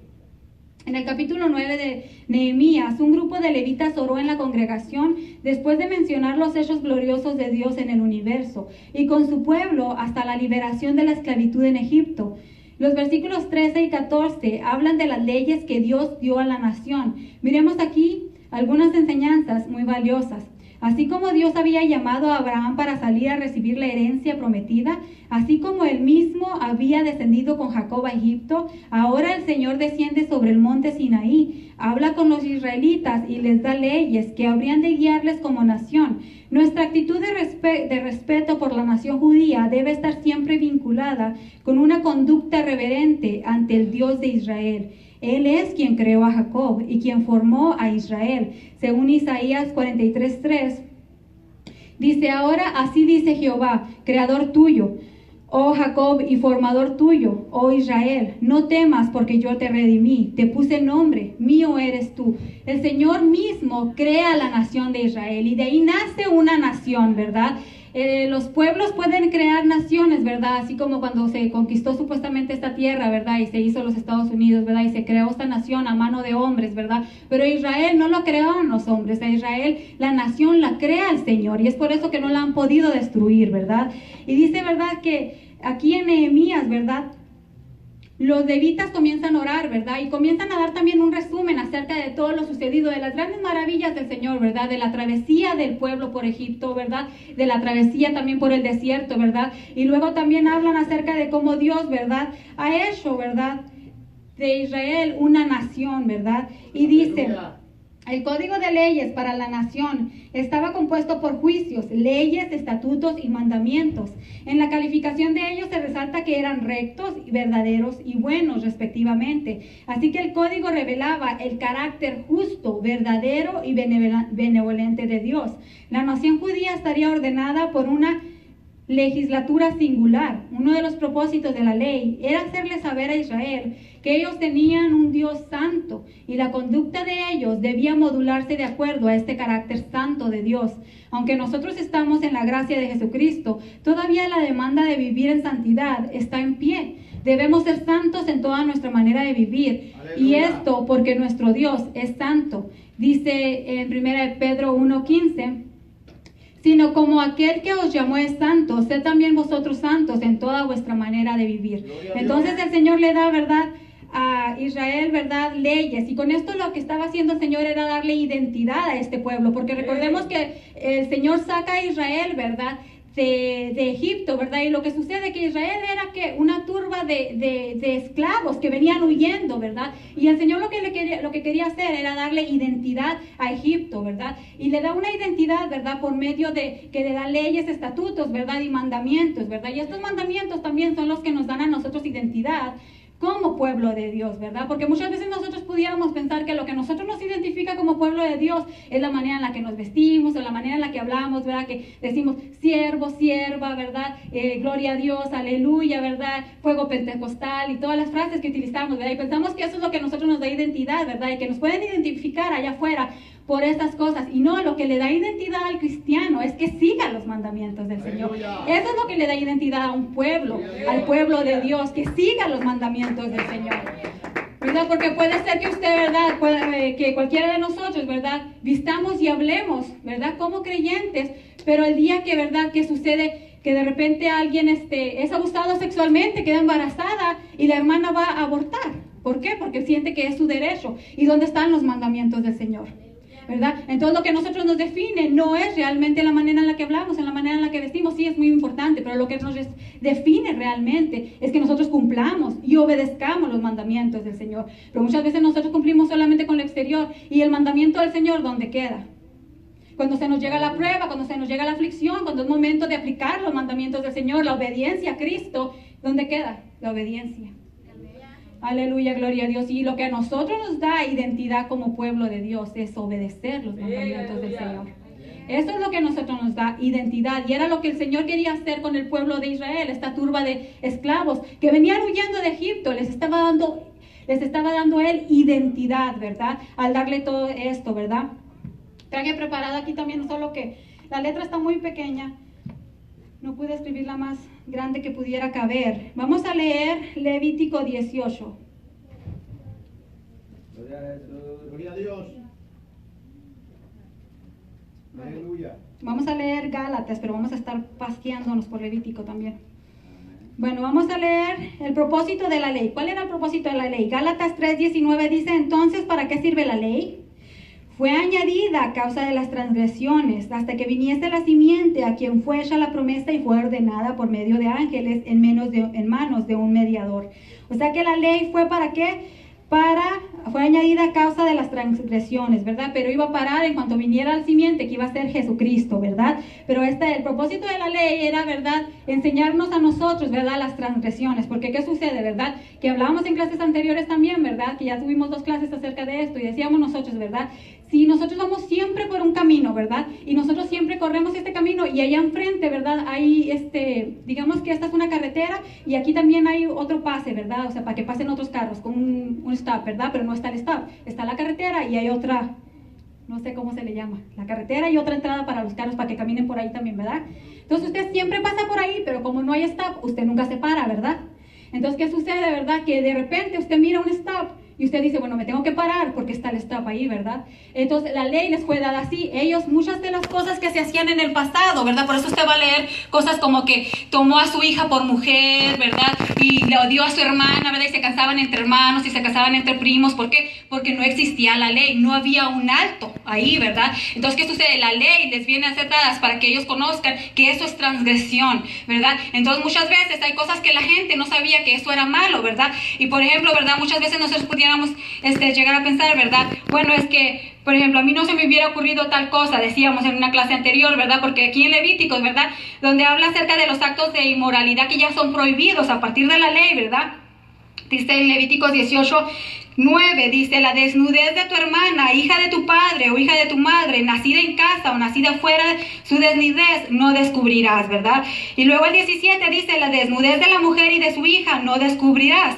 En el capítulo 9 de Nehemías, un grupo de levitas oró en la congregación después de mencionar los hechos gloriosos de Dios en el universo y con su pueblo hasta la liberación de la esclavitud en Egipto. Los versículos 13 y 14 hablan de las leyes que Dios dio a la nación. Miremos aquí algunas enseñanzas muy valiosas. Así como Dios había llamado a Abraham para salir a recibir la herencia prometida, así como él mismo había descendido con Jacob a Egipto, ahora el Señor desciende sobre el monte Sinaí, habla con los israelitas y les da leyes que habrían de guiarles como nación. Nuestra actitud de respeto por la nación judía debe estar siempre vinculada con una conducta reverente ante el Dios de Israel. Él es quien creó a Jacob y quien formó a Israel. Según Isaías 43:3, dice, ahora así dice Jehová, creador tuyo, oh Jacob, y formador tuyo, oh Israel, no temas porque yo te redimí, te puse nombre, mío eres tú. El Señor mismo crea la nación de Israel y de ahí nace una nación, ¿verdad? Los pueblos pueden crear naciones, ¿verdad? Así como cuando se conquistó supuestamente esta tierra, ¿verdad? Y se hizo los Estados Unidos, ¿verdad? Y se creó esta nación a mano de hombres, ¿verdad? Pero Israel no lo crearon los hombres. A Israel, la nación la crea el Señor. Y es por eso que no la han podido destruir, ¿verdad? Y dice, ¿verdad? Que aquí en Nehemías, ¿verdad? Los levitas comienzan a orar, ¿verdad? Y comienzan a dar también un resumen acerca de todo lo sucedido, de las grandes maravillas del Señor, ¿verdad? De la travesía del pueblo por Egipto, ¿verdad? De la travesía también por el desierto, ¿verdad? Y luego también hablan acerca de cómo Dios, ¿verdad?, ha hecho, ¿verdad?, de Israel una nación, ¿verdad? Y dice, El código de leyes para la nación estaba compuesto por juicios, leyes, estatutos y mandamientos. En la calificación de ellos se resalta que eran rectos, verdaderos y buenos respectivamente. Así que el código revelaba el carácter justo, verdadero y benevolente de Dios. La nación judía estaría ordenada por una legislatura singular. Uno de los propósitos de la ley era hacerle saber a Israel que ellos tenían un Dios santo y la conducta de ellos debía modularse de acuerdo a este carácter santo de Dios. Aunque nosotros estamos en la gracia de Jesucristo, todavía la demanda de vivir en santidad está en pie. Debemos ser santos en toda nuestra manera de vivir. Aleluya. Y esto porque nuestro Dios es santo. Dice en 1 Pedro 1:15, sino como aquel que os llamó es santo, sed también vosotros santos en toda vuestra manera de vivir. Gloria a Entonces Dios. el Señor le da, ¿verdad?, a Israel, ¿verdad?, leyes. Y con esto lo que estaba haciendo el Señor era darle identidad a este pueblo. Porque recordemos que el Señor saca a Israel, ¿verdad?, de Egipto, ¿verdad? Y lo que sucede que Israel era que una turba de esclavos que venían huyendo, ¿verdad? Y el Señor lo que quería hacer era darle identidad a Egipto, ¿verdad? Y le da una identidad, ¿verdad?, por medio de que le da leyes, estatutos, ¿verdad?, y mandamientos, ¿verdad? Y estos mandamientos también son los que nos dan a nosotros identidad como pueblo de Dios, ¿verdad? Porque muchas veces nosotros pudiéramos pensar que lo que nosotros nos identifica como pueblo de Dios es la manera en la que nos vestimos, o la manera en la que hablamos, ¿verdad? Que decimos siervo, sierva, ¿verdad? Gloria a Dios, aleluya, ¿verdad? Fuego pentecostal y todas las frases que utilizamos, ¿verdad? Y pensamos que eso es lo que a nosotros nos da identidad, ¿verdad? Y que nos pueden identificar allá afuera por estas cosas. Y no, lo que le da identidad al cristiano es que siga los mandamientos del Señor. Aleluya. Eso es lo que le da identidad a un pueblo, al pueblo de Dios, que siga los mandamientos del Señor, ¿verdad? Porque puede ser que usted, ¿verdad?, que cualquiera de nosotros, ¿verdad?, vistamos y hablemos, ¿verdad?, como creyentes, pero el día que, ¿verdad?, que sucede que de repente alguien es abusado sexualmente, queda embarazada y la hermana va a abortar. ¿Por qué? Porque siente que es su derecho. ¿Y dónde están los mandamientos del Señor? ¿Verdad? Entonces lo que a nosotros nos define no es realmente la manera en la que hablamos, en la manera en la que vestimos, sí es muy importante, pero lo que nos define realmente es que nosotros cumplamos y obedezcamos los mandamientos del Señor. Pero muchas veces nosotros cumplimos solamente con lo exterior, y el mandamiento del Señor, ¿dónde queda? Cuando se nos llega la prueba, cuando se nos llega la aflicción, cuando es momento de aplicar los mandamientos del Señor, la obediencia a Cristo, ¿dónde queda? La obediencia. Aleluya, gloria a Dios. Y lo que a nosotros nos da identidad como pueblo de Dios es obedecer los mandamientos del Señor. Eso es lo que a nosotros nos da identidad. Y era lo que el Señor quería hacer con el pueblo de Israel, esta turba de esclavos que venían huyendo de Egipto. Les estaba dando Él identidad, ¿verdad? Al darle todo esto, ¿verdad? Traje preparado aquí también, solo que la letra está muy pequeña. No pude escribir la más grande que pudiera caber. Vamos a leer Levítico 18. Gloria a Jesús. Gloria a Dios. Aleluya. Vamos a leer Gálatas, pero vamos a estar paseándonos por Levítico también. Bueno, vamos a leer el propósito de la ley. ¿Cuál era el propósito de la ley? Gálatas 3:19 dice, entonces, ¿para qué sirve la ley? Fue añadida a causa de las transgresiones, hasta que viniese la simiente, a quien fue hecha la promesa y fue ordenada por medio de ángeles en manos de un mediador. O sea que la ley fue ¿para qué? Fue añadida a causa de las transgresiones, ¿verdad? Pero iba a parar en cuanto viniera la simiente, que iba a ser Jesucristo, ¿verdad? Pero el propósito de la ley era, ¿verdad?, enseñarnos a nosotros, ¿verdad?, las transgresiones. Porque ¿qué sucede, verdad? Que hablábamos en clases anteriores también, ¿verdad? Que ya tuvimos 2 clases acerca de esto y decíamos nosotros, ¿verdad? Si nosotros vamos siempre por un camino, ¿verdad? Y nosotros siempre corremos este camino y allá enfrente, ¿verdad? Hay digamos que esta es una carretera y aquí también hay otro pase, ¿verdad? O sea, para que pasen otros carros con un stop, ¿verdad? Pero no está el stop, está la carretera y hay otra, no sé cómo se le llama, la carretera y otra entrada para los carros para que caminen por ahí también, ¿verdad? Entonces usted siempre pasa por ahí, pero como no hay stop, usted nunca se para, ¿verdad? Entonces, ¿qué sucede, verdad? Que de repente usted mira un stop y usted dice, bueno, me tengo que parar porque está el stop ahí, ¿verdad? Entonces, la ley les fue dada así. Ellos, muchas de las cosas que se hacían en el pasado, ¿verdad? Por eso usted va a leer cosas como que tomó a su hija por mujer, ¿verdad? Y le odió a su hermana, ¿verdad? Y se casaban entre hermanos y se casaban entre primos. ¿Por qué? Porque no existía la ley, no había un alto ahí, ¿verdad? Entonces, ¿qué sucede? La ley les viene a ser dadas para que ellos conozcan que eso es transgresión, ¿verdad? Entonces, muchas veces hay cosas que la gente no sabía que eso era malo, ¿verdad? Y por ejemplo, ¿verdad? Muchas veces nosotros pudiéramos llegar a pensar, ¿verdad? Bueno, es que Por ejemplo, a mí no se me hubiera ocurrido tal cosa, decíamos en una clase anterior, ¿verdad? Porque aquí en Levíticos, ¿verdad? Donde habla acerca de los actos de inmoralidad que ya son prohibidos a partir de la ley, ¿verdad? Dice en Levíticos 18:9, dice, la desnudez de tu hermana, hija de tu padre o hija de tu madre, nacida en casa o nacida fuera, su desnudez no descubrirás, ¿verdad? Y luego el 17 dice, la desnudez de la mujer y de su hija no descubrirás.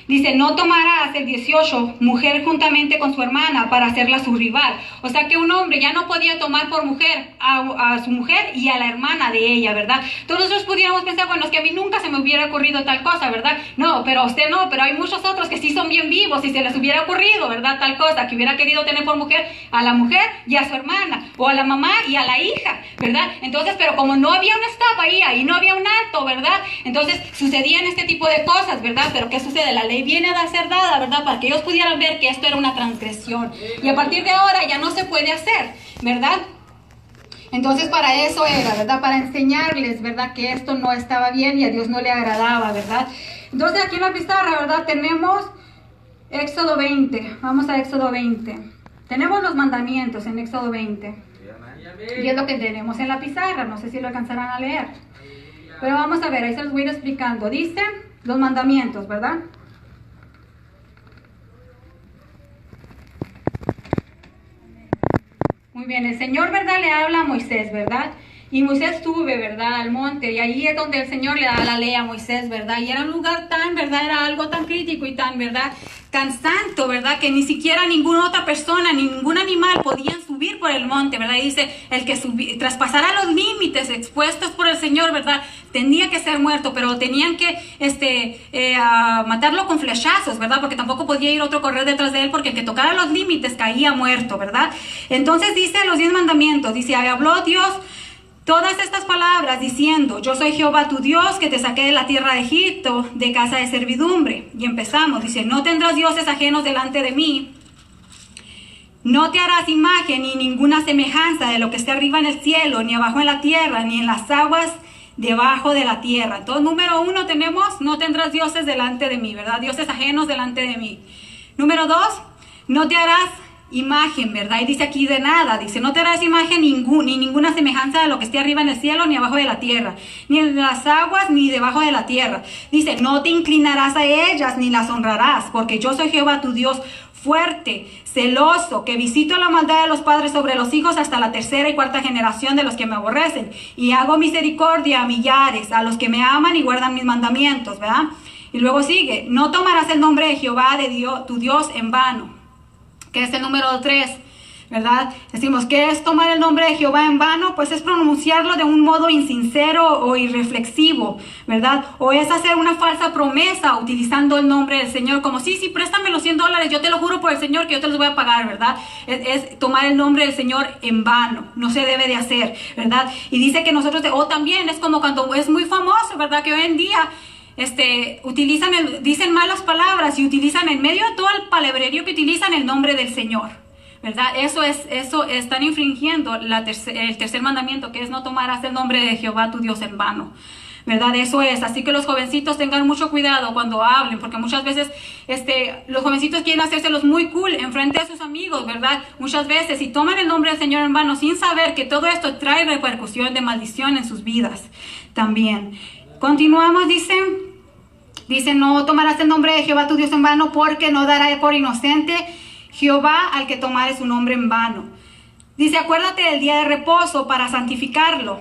Dice, no tomarás, el 18, mujer juntamente con su hermana para hacerla su rival. O sea que un hombre ya no podía tomar por mujer a su mujer y a la hermana de ella, ¿verdad? Todos nosotros pudiéramos pensar, bueno, es que a mí nunca se me hubiera ocurrido tal cosa, ¿verdad? No, pero a usted no, pero hay muchos otros que sí son bien vivos y se les hubiera ocurrido, ¿verdad? Tal cosa, que hubiera querido tener por mujer a la mujer y a su hermana, o a la mamá y a la hija, ¿verdad? Entonces, pero como no había un stop ahí no había un alto, ¿verdad? Entonces sucedían este tipo de cosas, ¿verdad? Pero ¿qué sucede? La ley viene a ser dada, ¿verdad? Para que ellos pudieran ver que esto era una transgresión. Y a partir de ahora ya no se puede hacer, ¿verdad? Entonces para eso era, ¿verdad? Para enseñarles, ¿verdad? Que esto no estaba bien y a Dios no le agradaba, ¿verdad? Entonces aquí en la pizarra, ¿verdad? Tenemos Éxodo 20. Vamos a Éxodo 20. Tenemos los mandamientos en Éxodo 20. Y es lo que tenemos en la pizarra. No sé si lo alcanzarán a leer. Pero vamos a ver, ahí se los voy a ir explicando. Dice los mandamientos, ¿verdad? Muy bien, el Señor, ¿verdad? Le habla a Moisés, ¿verdad? Y Moisés sube, ¿verdad? Al monte, y ahí es donde el Señor le da la ley a Moisés, ¿verdad? Y era un lugar tan, ¿verdad? Era algo tan crítico y tan, ¿verdad? Tan santo, ¿verdad? Que ni siquiera ninguna otra persona, ningún animal podían subir por el monte, ¿verdad? Y dice, el que traspasara los límites expuestos por el Señor, ¿verdad? Tenía que ser muerto, pero tenían que matarlo con flechazos, ¿verdad? Porque tampoco podía ir otro correr detrás de él, porque el que tocara los límites caía muerto, ¿verdad? Entonces dice los 10 mandamientos, dice, habló Dios todas estas palabras diciendo, yo soy Jehová tu Dios que te saqué de la tierra de Egipto, de casa de servidumbre. Y empezamos, dice, no tendrás dioses ajenos delante de mí. No te harás imagen ni ninguna semejanza de lo que esté arriba en el cielo, ni abajo en la tierra, ni en las aguas debajo de la tierra. Entonces, número 1 tenemos, no tendrás dioses delante de mí, ¿verdad? Dioses ajenos delante de mí. Número 2, no te harás imagen, ¿verdad? Y dice aquí de nada, dice, no te harás imagen ni ninguna semejanza de lo que esté arriba en el cielo, ni abajo de la tierra, ni en las aguas, ni debajo de la tierra. Dice, no te inclinarás a ellas, ni las honrarás, porque yo soy Jehová tu Dios fuerte, celoso, que visito la maldad de los padres sobre los hijos hasta la 3ª y 4ª generación de los que me aborrecen, y hago misericordia a millares, a los que me aman y guardan mis mandamientos, ¿verdad? Y luego sigue, no tomarás el nombre de Jehová de Dios, tu Dios en vano, que es el número 3, ¿verdad? Decimos, ¿qué es tomar el nombre de Jehová en vano? Pues es pronunciarlo de un modo insincero o irreflexivo, ¿verdad? O es hacer una falsa promesa utilizando el nombre del Señor, como, sí, préstame los $100, yo te lo juro por el Señor que yo te los voy a pagar, ¿verdad? Es tomar el nombre del Señor en vano, no se debe de hacer, ¿verdad? Y dice que nosotros, o también es como cuando es muy famoso, ¿verdad? Que hoy en día dicen malas palabras y utilizan en medio de todo el palabrerío que utilizan el nombre del Señor, ¿verdad? Eso están infringiendo el tercer mandamiento, que es no tomarás el nombre de Jehová tu Dios en vano, ¿verdad? Eso es, así que los jovencitos tengan mucho cuidado cuando hablen, porque muchas veces los jovencitos quieren hacérselos muy cool en frente de sus amigos, ¿verdad? Muchas veces, y toman el nombre del Señor en vano sin saber que todo esto trae repercusión de maldición en sus vidas también. Continuamos, dice, no tomarás el nombre de Jehová tu Dios en vano, porque no dará por inocente Jehová al que tomare su nombre en vano. Dice, acuérdate del día de reposo para santificarlo.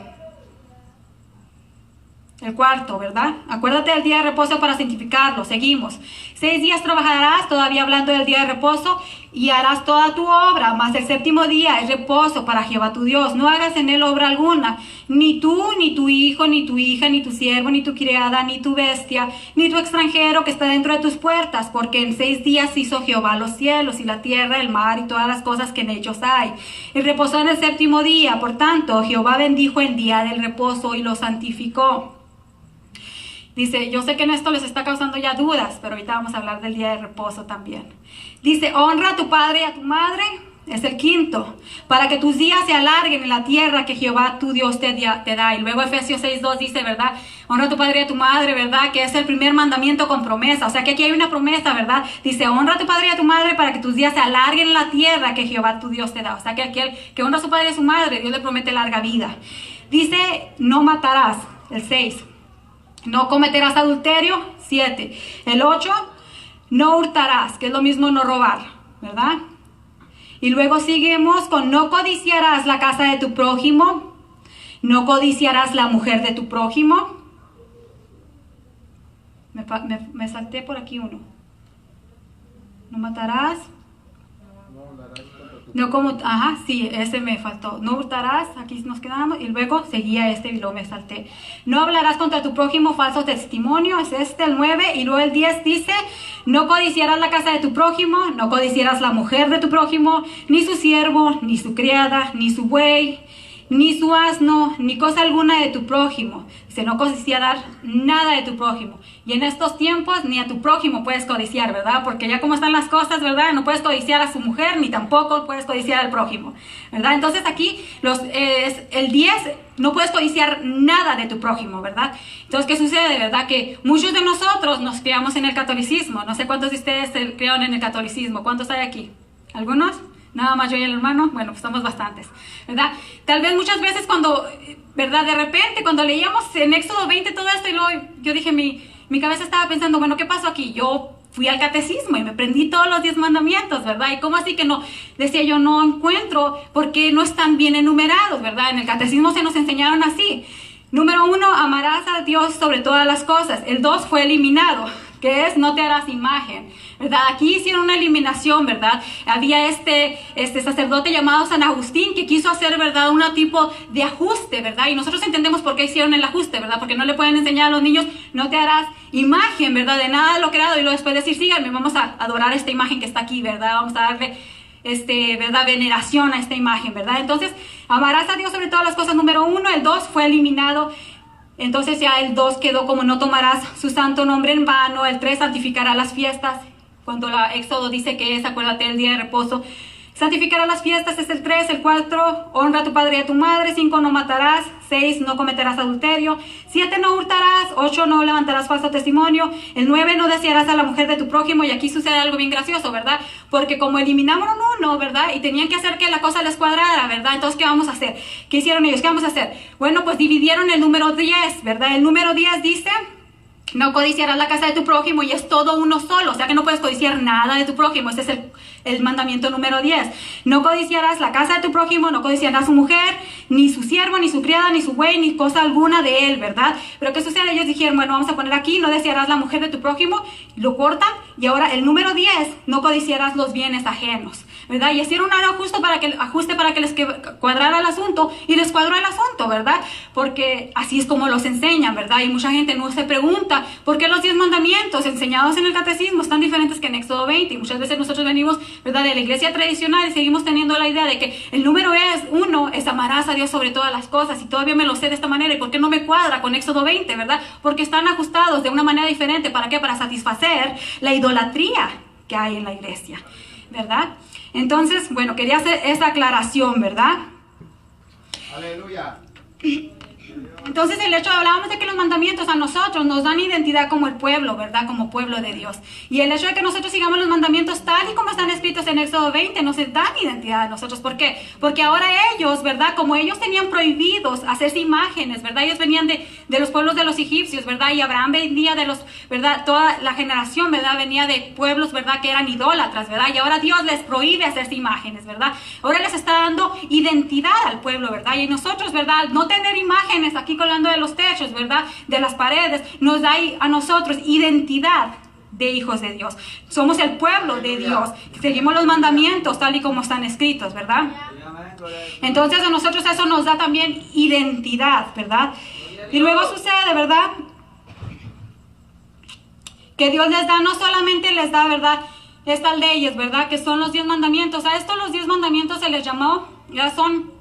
El 4, ¿verdad? Acuérdate del día de reposo para santificarlo. Seguimos. 6 días trabajarás, todavía hablando del día de reposo, y harás toda tu obra, mas el 7º día es reposo para Jehová tu Dios. No hagas en él obra alguna, ni tú, ni tu hijo, ni tu hija, ni tu siervo, ni tu criada, ni tu bestia, ni tu extranjero que está dentro de tus puertas, porque en 6 días hizo Jehová los cielos y la tierra, el mar y todas las cosas que en ellos hay. Y reposó en el 7º día. Por tanto, Jehová bendijo el día del reposo y lo santificó. Dice, yo sé que en esto les está causando ya dudas, pero ahorita vamos a hablar del día de reposo también. Dice, honra a tu padre y a tu madre, es el quinto, para que tus días se alarguen en la tierra que Jehová tu Dios te da. Y luego Efesios 6:2 dice, ¿verdad? Honra a tu padre y a tu madre, ¿verdad? Que es el primer mandamiento con promesa. O sea que aquí hay una promesa, ¿verdad? Dice, honra a tu padre y a tu madre para que tus días se alarguen en la tierra que Jehová tu Dios te da. O sea que aquel que honra a su padre y a su madre, Dios le promete larga vida. Dice, no matarás, el 6. No cometerás adulterio, 7. El 8, no hurtarás, que es lo mismo no robar, ¿verdad? Y luego seguimos con no codiciarás la casa de tu prójimo, no codiciarás la mujer de tu prójimo. Me salté por aquí uno. No matarás. No como, ajá, sí, ese me faltó. No hurtarás, aquí nos quedamos, y luego seguía este y luego me salté. No hablarás contra tu prójimo falso testimonio, es el 9, y luego el 10 dice, no codiciarás la casa de tu prójimo, no codiciarás la mujer de tu prójimo, ni su siervo, ni su criada, ni su buey, ni su asno, ni cosa alguna de tu prójimo. Dice, no codiciarás nada de tu prójimo. Y en estos tiempos ni a tu prójimo puedes codiciar, ¿verdad? Porque ya como están las cosas, ¿verdad? No puedes codiciar a su mujer, ni tampoco puedes codiciar al prójimo, ¿verdad? Entonces aquí el 10, no puedes codiciar nada de tu prójimo, ¿verdad? Entonces, ¿qué sucede, verdad? Que muchos de nosotros nos criamos en el catolicismo. No sé cuántos de ustedes se criaron en el catolicismo. ¿Cuántos hay aquí? ¿Algunos? Nada más yo y el hermano, bueno, pues somos bastantes, ¿verdad? Tal vez muchas veces cuando, ¿verdad? De repente, cuando leíamos en Éxodo 20 todo esto, y luego yo dije, mi cabeza estaba pensando, bueno, ¿qué pasó aquí? Yo fui al catecismo y me aprendí todos los 10 mandamientos, ¿verdad? Y cómo así que no, decía yo, no encuentro porque no están bien enumerados, ¿verdad? En el catecismo se nos enseñaron así. Número 1, amarás a Dios sobre todas las cosas. El 2 fue eliminado, que es no te harás imagen, ¿verdad? Aquí hicieron una eliminación, ¿verdad? Había este sacerdote llamado San Agustín que quiso hacer, ¿verdad? Un tipo de ajuste, ¿verdad? Y nosotros entendemos por qué hicieron el ajuste, ¿verdad? Porque no le pueden enseñar a los niños, no te harás imagen, ¿verdad? De nada de lo creado, y luego después decir, síganme, vamos a adorar esta imagen que está aquí, ¿verdad? Vamos a darle ¿verdad? Veneración a esta imagen, ¿verdad? Entonces, amarás a Dios sobre todas las cosas, número 1. El 2 fue eliminado. Entonces ya el 2 quedó como no tomarás su santo nombre en vano. El 3, santificará las fiestas. Cuando la Éxodo dice que es, acuérdate del día de reposo. Santificará las fiestas es el 3. El 4, honra a tu padre y a tu madre. 5, no matarás. 6, no cometerás adulterio. 7, no hurtarás. 8, no levantarás falso testimonio. El 9, no desearás a la mujer de tu prójimo. Y aquí sucede algo bien gracioso, ¿verdad? Porque como eliminaron uno, ¿verdad? Y tenían que hacer que la cosa les cuadrara, ¿verdad? Entonces, ¿qué vamos a hacer? ¿Qué hicieron ellos? ¿Qué vamos a hacer? Bueno, pues dividieron el número 10, ¿verdad? El número 10 dice, no codiciarás la casa de tu prójimo, y es todo uno solo. O sea que no puedes codiciar nada de tu prójimo. Ese es el mandamiento número 10. No codiciarás la casa de tu prójimo, no codiciarás su mujer, ni su siervo, ni su criada, ni su buey, ni cosa alguna de él, ¿verdad? Pero ¿qué sucede? Ellos dijeron, bueno, vamos a poner aquí, no desearás la mujer de tu prójimo, lo cortan, y ahora el número 10, no codiciarás los bienes ajenos, ¿verdad? Y hicieron un ajuste para que les cuadrara el asunto, y les cuadró el asunto, ¿verdad? Porque así es como los enseñan, ¿verdad? Y mucha gente no se pregunta, ¿por qué los 10 mandamientos enseñados en el catecismo están diferentes que en Éxodo 20? Y muchas veces nosotros venimos, ¿verdad?, de la iglesia tradicional y seguimos teniendo la idea de que el número 1 es amarás a Dios sobre todas las cosas, y todavía me lo sé de esta manera. ¿Y por qué no me cuadra con Éxodo 20, verdad? Porque están ajustados de una manera diferente. ¿Para qué? Para satisfacer la idolatría que hay en la iglesia, ¿verdad? Entonces, bueno, quería hacer esa aclaración, ¿verdad? Aleluya. Entonces hablábamos de que los mandamientos a nosotros nos dan identidad como el pueblo, ¿verdad? Como pueblo de Dios. Y el hecho de que nosotros sigamos los mandamientos tal y como están escritos en Éxodo 20 nos dan identidad a nosotros. ¿Por qué? Porque ahora ellos, ¿verdad? Como ellos tenían prohibidos hacerse imágenes, ¿verdad? Ellos venían de los pueblos de los egipcios, ¿verdad? Y Abraham venía de los, ¿verdad? Toda la generación, ¿verdad? Venía de pueblos, ¿verdad? Que eran idólatras, ¿verdad? Y ahora Dios les prohíbe hacerse imágenes, ¿verdad? Ahora les está dando identidad al pueblo, ¿verdad? Y nosotros, ¿verdad? No tener imágenes aquí colgando de los techos, ¿verdad? De las paredes, nos da a nosotros identidad de hijos de Dios. Somos el pueblo de Dios. Seguimos los mandamientos tal y como están escritos, ¿verdad? Entonces a nosotros eso nos da también identidad, ¿verdad? Y luego sucede, ¿verdad? Que Dios les da, no solamente les da, ¿verdad?, estas leyes, ¿verdad?, que son los 10 mandamientos. A esto los 10 mandamientos se les llamó, ya son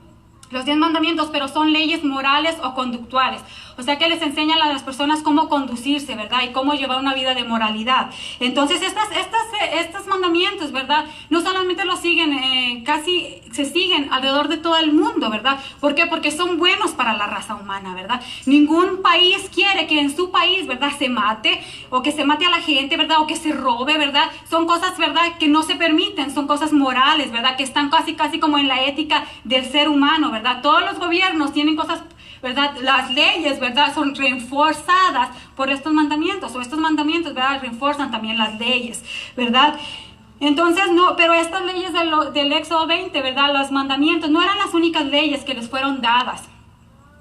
los 10 mandamientos, pero son leyes morales o conductuales. O sea que les enseñan a las personas cómo conducirse, ¿verdad? Y cómo llevar una vida de moralidad. Entonces estos mandamientos, ¿verdad?, no solamente los siguen casi se siguen alrededor de todo el mundo, ¿verdad? ¿Por qué? Porque son buenos para la raza humana, ¿verdad? Ningún país quiere que en su país, ¿verdad?, se mate, o que se mate a la gente, ¿verdad?, o que se robe, ¿verdad? Son cosas, ¿verdad?, que no se permiten, son cosas morales, ¿verdad?, que están casi como en la ética del ser humano, ¿verdad? Todos los gobiernos tienen cosas, ¿verdad? Las leyes, ¿verdad?, son reforzadas por estos mandamientos, o estos mandamientos, ¿verdad?, refuerzan también las leyes, ¿verdad? Entonces, no, pero estas leyes del Éxodo 20, ¿verdad?, los mandamientos no eran las únicas leyes que les fueron dadas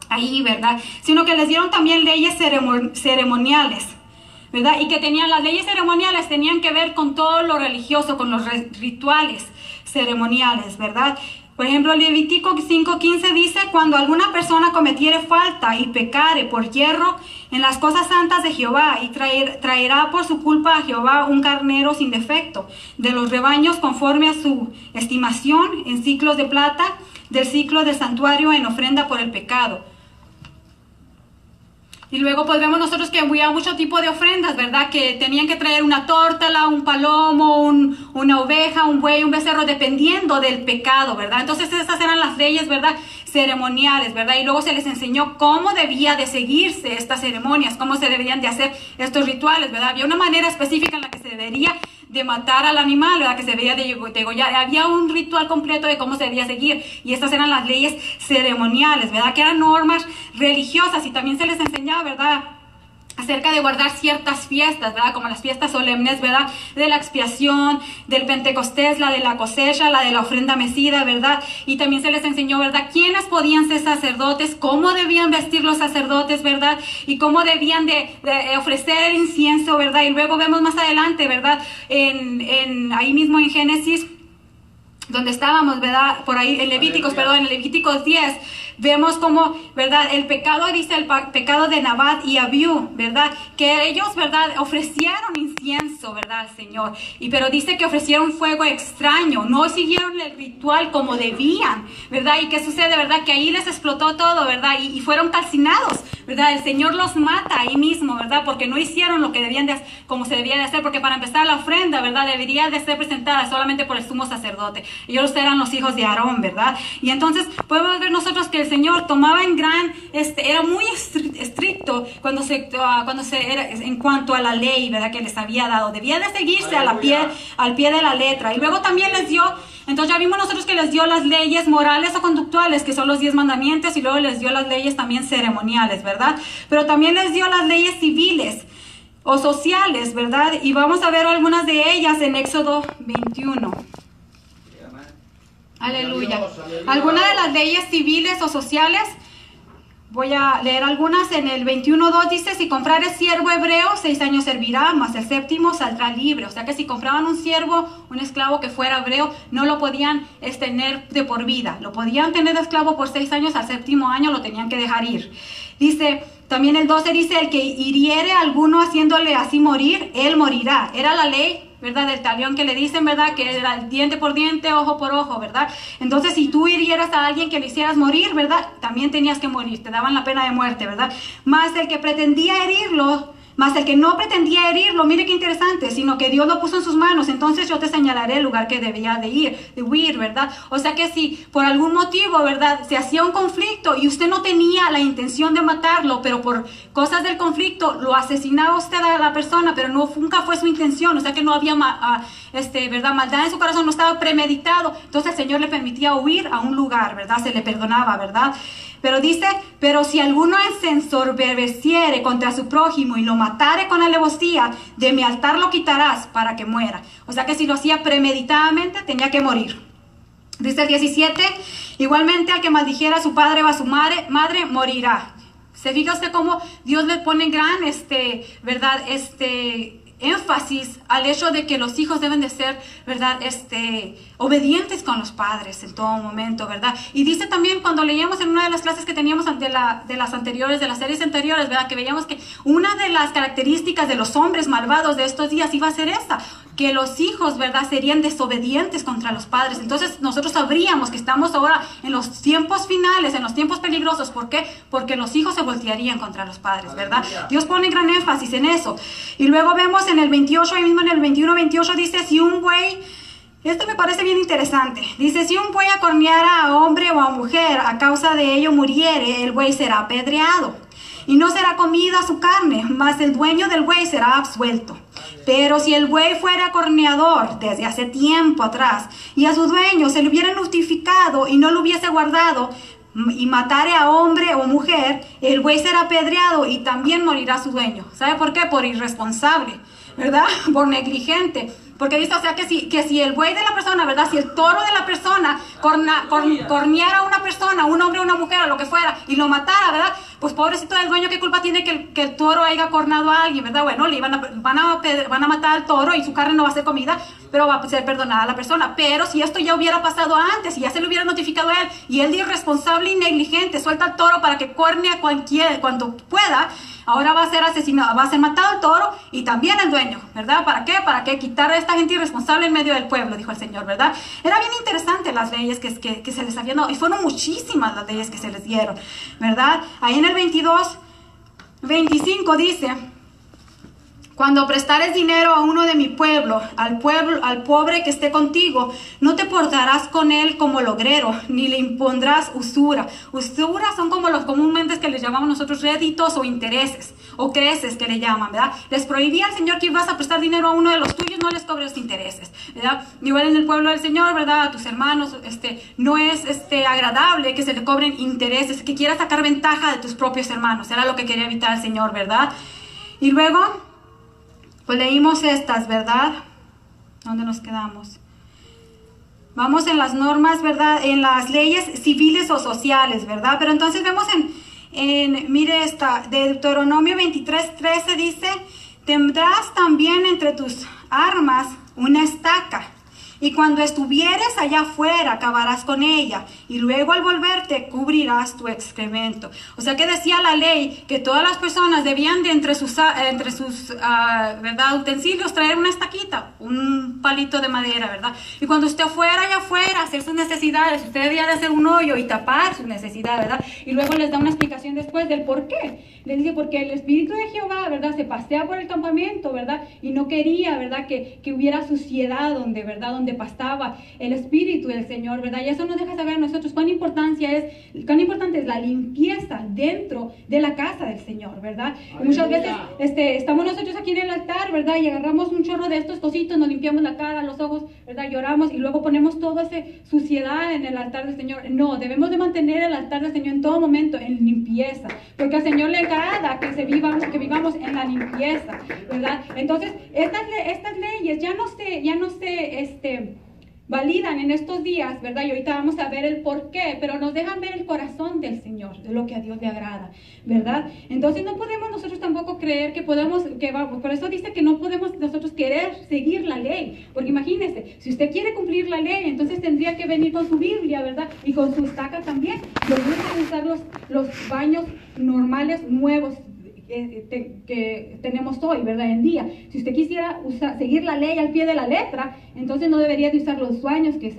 ahí, ¿verdad?, sino que les dieron también leyes ceremoniales, ¿verdad? Y que tenían, las leyes ceremoniales tenían que ver con todo lo religioso, con los rituales ceremoniales, ¿verdad? Por ejemplo, Levítico 5:15 dice: cuando alguna persona cometiere falta y pecare por yerro en las cosas santas de Jehová, y traerá por su culpa a Jehová un carnero sin defecto, de los rebaños conforme a su estimación, en ciclos de plata, del ciclo del santuario en ofrenda por el pecado. Y luego pues vemos nosotros que había mucho tipo de ofrendas, ¿verdad? Que tenían que traer una tórtola, un palomo, una oveja, un buey, un becerro, dependiendo del pecado, ¿verdad? Entonces esas eran las leyes, ¿verdad?, ceremoniales, ¿verdad? Y luego se les enseñó cómo debía de seguirse estas ceremonias, cómo se deberían de hacer estos rituales, ¿verdad? Había una manera específica en la que se debería de matar al animal, ¿verdad?, que se debía de degollar. Había un ritual completo de cómo se debía seguir, y estas eran las leyes ceremoniales, ¿verdad?, que eran normas religiosas, y también se les enseñaba, ¿verdad?, acerca de guardar ciertas fiestas, ¿verdad?, como las fiestas solemnes, ¿verdad?, de la expiación, del Pentecostés, la de la cosecha, la de la ofrenda mecida, ¿verdad? Y también se les enseñó, ¿verdad?, quiénes podían ser sacerdotes, cómo debían vestir los sacerdotes, ¿verdad?, y cómo debían de ofrecer el incienso, ¿verdad? Y luego vemos más adelante, ¿verdad?, ahí mismo en Génesis, donde estábamos, ¿verdad?, por ahí en Levíticos, perdón, en Levíticos 10, vemos como, ¿verdad?, el pecado, dice el pecado de Nabat y Abiú, ¿verdad?, que ellos, ¿verdad?, ofrecieron incienso, ¿verdad?, al Señor, pero dice que ofrecieron fuego extraño, no siguieron el ritual como debían, ¿verdad? Y ¿qué sucede, verdad?, que ahí les explotó todo, ¿verdad?, y fueron calcinados, ¿verdad? El Señor los mata ahí mismo, ¿verdad?, porque no hicieron lo que debían de, como se debía de hacer, porque para empezar la ofrenda, ¿verdad?, debería de ser presentada solamente por el sumo sacerdote. Ellos eran los hijos de Aarón, ¿verdad? Y entonces podemos ver nosotros que el Señor tomaba en gran, era muy estricto cuando se era en cuanto a la ley, ¿verdad?, que les había dado. Debía de seguirse al pie de la letra. Y luego también les dio, entonces ya vimos nosotros que les dio las leyes morales o conductuales, que son los 10 mandamientos, y luego les dio las leyes también ceremoniales, ¿verdad? Pero también les dio las leyes civiles o sociales, ¿verdad? Y vamos a ver algunas de ellas en Éxodo 21. Aleluya. Algunas de las leyes civiles o sociales, voy a leer algunas. En el 21:2 dice: si comprares siervo hebreo, 6 años servirá, mas el séptimo saldrá libre. O sea que si compraban un siervo, un esclavo que fuera hebreo, no lo podían tener de por vida. Lo podían tener de esclavo por 6 años, al séptimo año lo tenían que dejar ir. Dice, también el 12 dice: el que hiriere a alguno haciéndole así morir, él morirá. Era la ley, ¿verdad?, del talión, que le dicen, ¿verdad?, que era diente por diente, ojo por ojo, ¿verdad? Entonces, si tú hirieras a alguien que le hicieras morir, ¿verdad?, también tenías que morir, te daban la pena de muerte, ¿verdad? Más el que pretendía herirlo, más el que no pretendía herirlo, mire qué interesante, sino que Dios lo puso en sus manos, entonces yo te señalaré el lugar que debía de huir, ¿verdad? O sea que si por algún motivo, ¿verdad?, se hacía un conflicto y usted no tenía la intención de matarlo, pero por cosas del conflicto lo asesinaba usted a la persona, pero nunca fue su intención, o sea que no había ¿verdad?, maldad en su corazón, no estaba premeditado, entonces el Señor le permitía huir a un lugar, ¿verdad?, se le perdonaba, ¿verdad? Pero dice: pero si alguno se ensoberbeciere contra su prójimo y lo matare con alevosía, de mi altar lo quitarás para que muera. O sea que si lo hacía premeditadamente, tenía que morir. Dice el 17: igualmente al que maldijera a su padre o a su madre, morirá. ¿Se fija usted cómo Dios le pone gran, ¿verdad?, énfasis al hecho de que los hijos deben de ser, ¿verdad?, obedientes con los padres en todo momento, ¿verdad? Y dice también, cuando leíamos en una de las clases que teníamos de las anteriores, de las series anteriores, ¿verdad?, que veíamos que una de las características de los hombres malvados de estos días iba a ser esta, que los hijos, ¿verdad?, serían desobedientes contra los padres. Entonces nosotros sabríamos que estamos ahora en los tiempos finales, en los tiempos peligrosos. ¿Por qué? Porque los hijos se voltearían contra los padres, ¿verdad? Aleluya. Dios pone gran énfasis en eso. Y luego vemos en el 28, ahí mismo en el 21-28 dice: si un buey Esto me parece bien interesante. Dice, si un buey acorneara a hombre o a mujer, a causa de ello muriere, el buey será apedreado. Y no será comida su carne, mas el dueño del buey será absuelto. Pero si el buey fuera acorneador desde hace tiempo atrás, y a su dueño se le hubiera notificado y no lo hubiese guardado, y matare a hombre o mujer, el buey será apedreado y también morirá su dueño. ¿Sabe por qué? Por irresponsable, ¿verdad? Por negligente. Porque dice, o sea, que si el buey de la persona, ¿verdad? Si el toro de la persona corneara a una persona, un hombre o una mujer, o lo que fuera, y lo matara, ¿verdad? Pues pobrecito del dueño, ¿qué culpa tiene que el toro haya cornado a alguien, ¿verdad? Bueno, van a matar al toro y su carne no va a ser comida, pero va a ser perdonada a la persona. Pero si esto ya hubiera pasado antes y ya se le hubiera notificado a él, y él de irresponsable y negligente suelta al toro para que corne a cuando pueda, ahora va a ser asesinado, va a ser matado el toro y también el dueño, ¿verdad? ¿Para qué? Para que quitar a esta gente irresponsable en medio del pueblo, dijo el Señor, ¿verdad? Era bien interesante las leyes que se les habían dado, y fueron muchísimas las leyes que se les dieron, ¿verdad? Ahí en el 25 dice, cuando prestares dinero a uno de mi pueblo, al pobre que esté contigo, no te portarás con él como logrero, ni le impondrás usura. Usura son como los comúnmente que les llamamos nosotros réditos o intereses, o creces que le llaman, ¿verdad? Les prohibía al Señor que ibas a prestar dinero a uno de los tuyos, no les cobres intereses, ¿verdad? Igual en el pueblo del Señor, ¿verdad? A tus hermanos, no es agradable que se le cobren intereses, que quieras sacar ventaja de tus propios hermanos. Era lo que quería evitar el Señor, ¿verdad? Y luego, pues leímos estas, ¿verdad? ¿Dónde nos quedamos? Vamos en las normas, ¿verdad? En las leyes civiles o sociales, ¿verdad? Pero entonces vemos mire esta, de Deuteronomio 23:13 dice, tendrás también entre tus armas una estaca, y cuando estuvieres allá afuera, acabarás con ella, y luego al volverte cubrirás tu excremento. O sea que decía la ley que todas las personas debían de entre sus ¿verdad? Utensilios traer una estaquita, un palito de madera, ¿verdad? Y cuando usted fuera allá afuera a hacer sus necesidades, usted debía de hacer un hoyo y tapar sus necesidades, ¿verdad? Y luego les da una explicación después del por qué. Les dice, porque el Espíritu de Jehová, ¿verdad? Se pasea por el campamento, ¿verdad? Y no quería, ¿verdad? Que hubiera suciedad donde pastaba el Espíritu del Señor, ¿verdad? Y eso nos deja saber a nosotros cuán importante es la limpieza dentro de la casa del Señor, ¿verdad? Muchas veces estamos nosotros aquí en el altar, ¿verdad? Y agarramos un chorro de estos cositos, nos limpiamos la cara, los ojos, ¿verdad? Lloramos y luego ponemos toda esa suciedad en el altar del Señor. No, debemos de mantener el altar del Señor en todo momento en limpieza, porque al Señor le agrada que vivamos en la limpieza, ¿verdad? Entonces, estas leyes ya no se validan en estos días, ¿verdad? Y ahorita vamos a ver el por qué, pero nos dejan ver el corazón del Señor, de lo que a Dios le agrada, ¿verdad? Entonces no podemos nosotros tampoco creer por eso dice que no podemos nosotros querer seguir la ley, porque imagínese, si usted quiere cumplir la ley, entonces tendría que venir con su Biblia, ¿verdad? Y con su estaca también. Lo mismo que usar los baños normales, nuevos, que tenemos hoy, ¿verdad? En día. Si usted quisiera seguir la ley al pie de la letra, entonces no debería de usar los baños que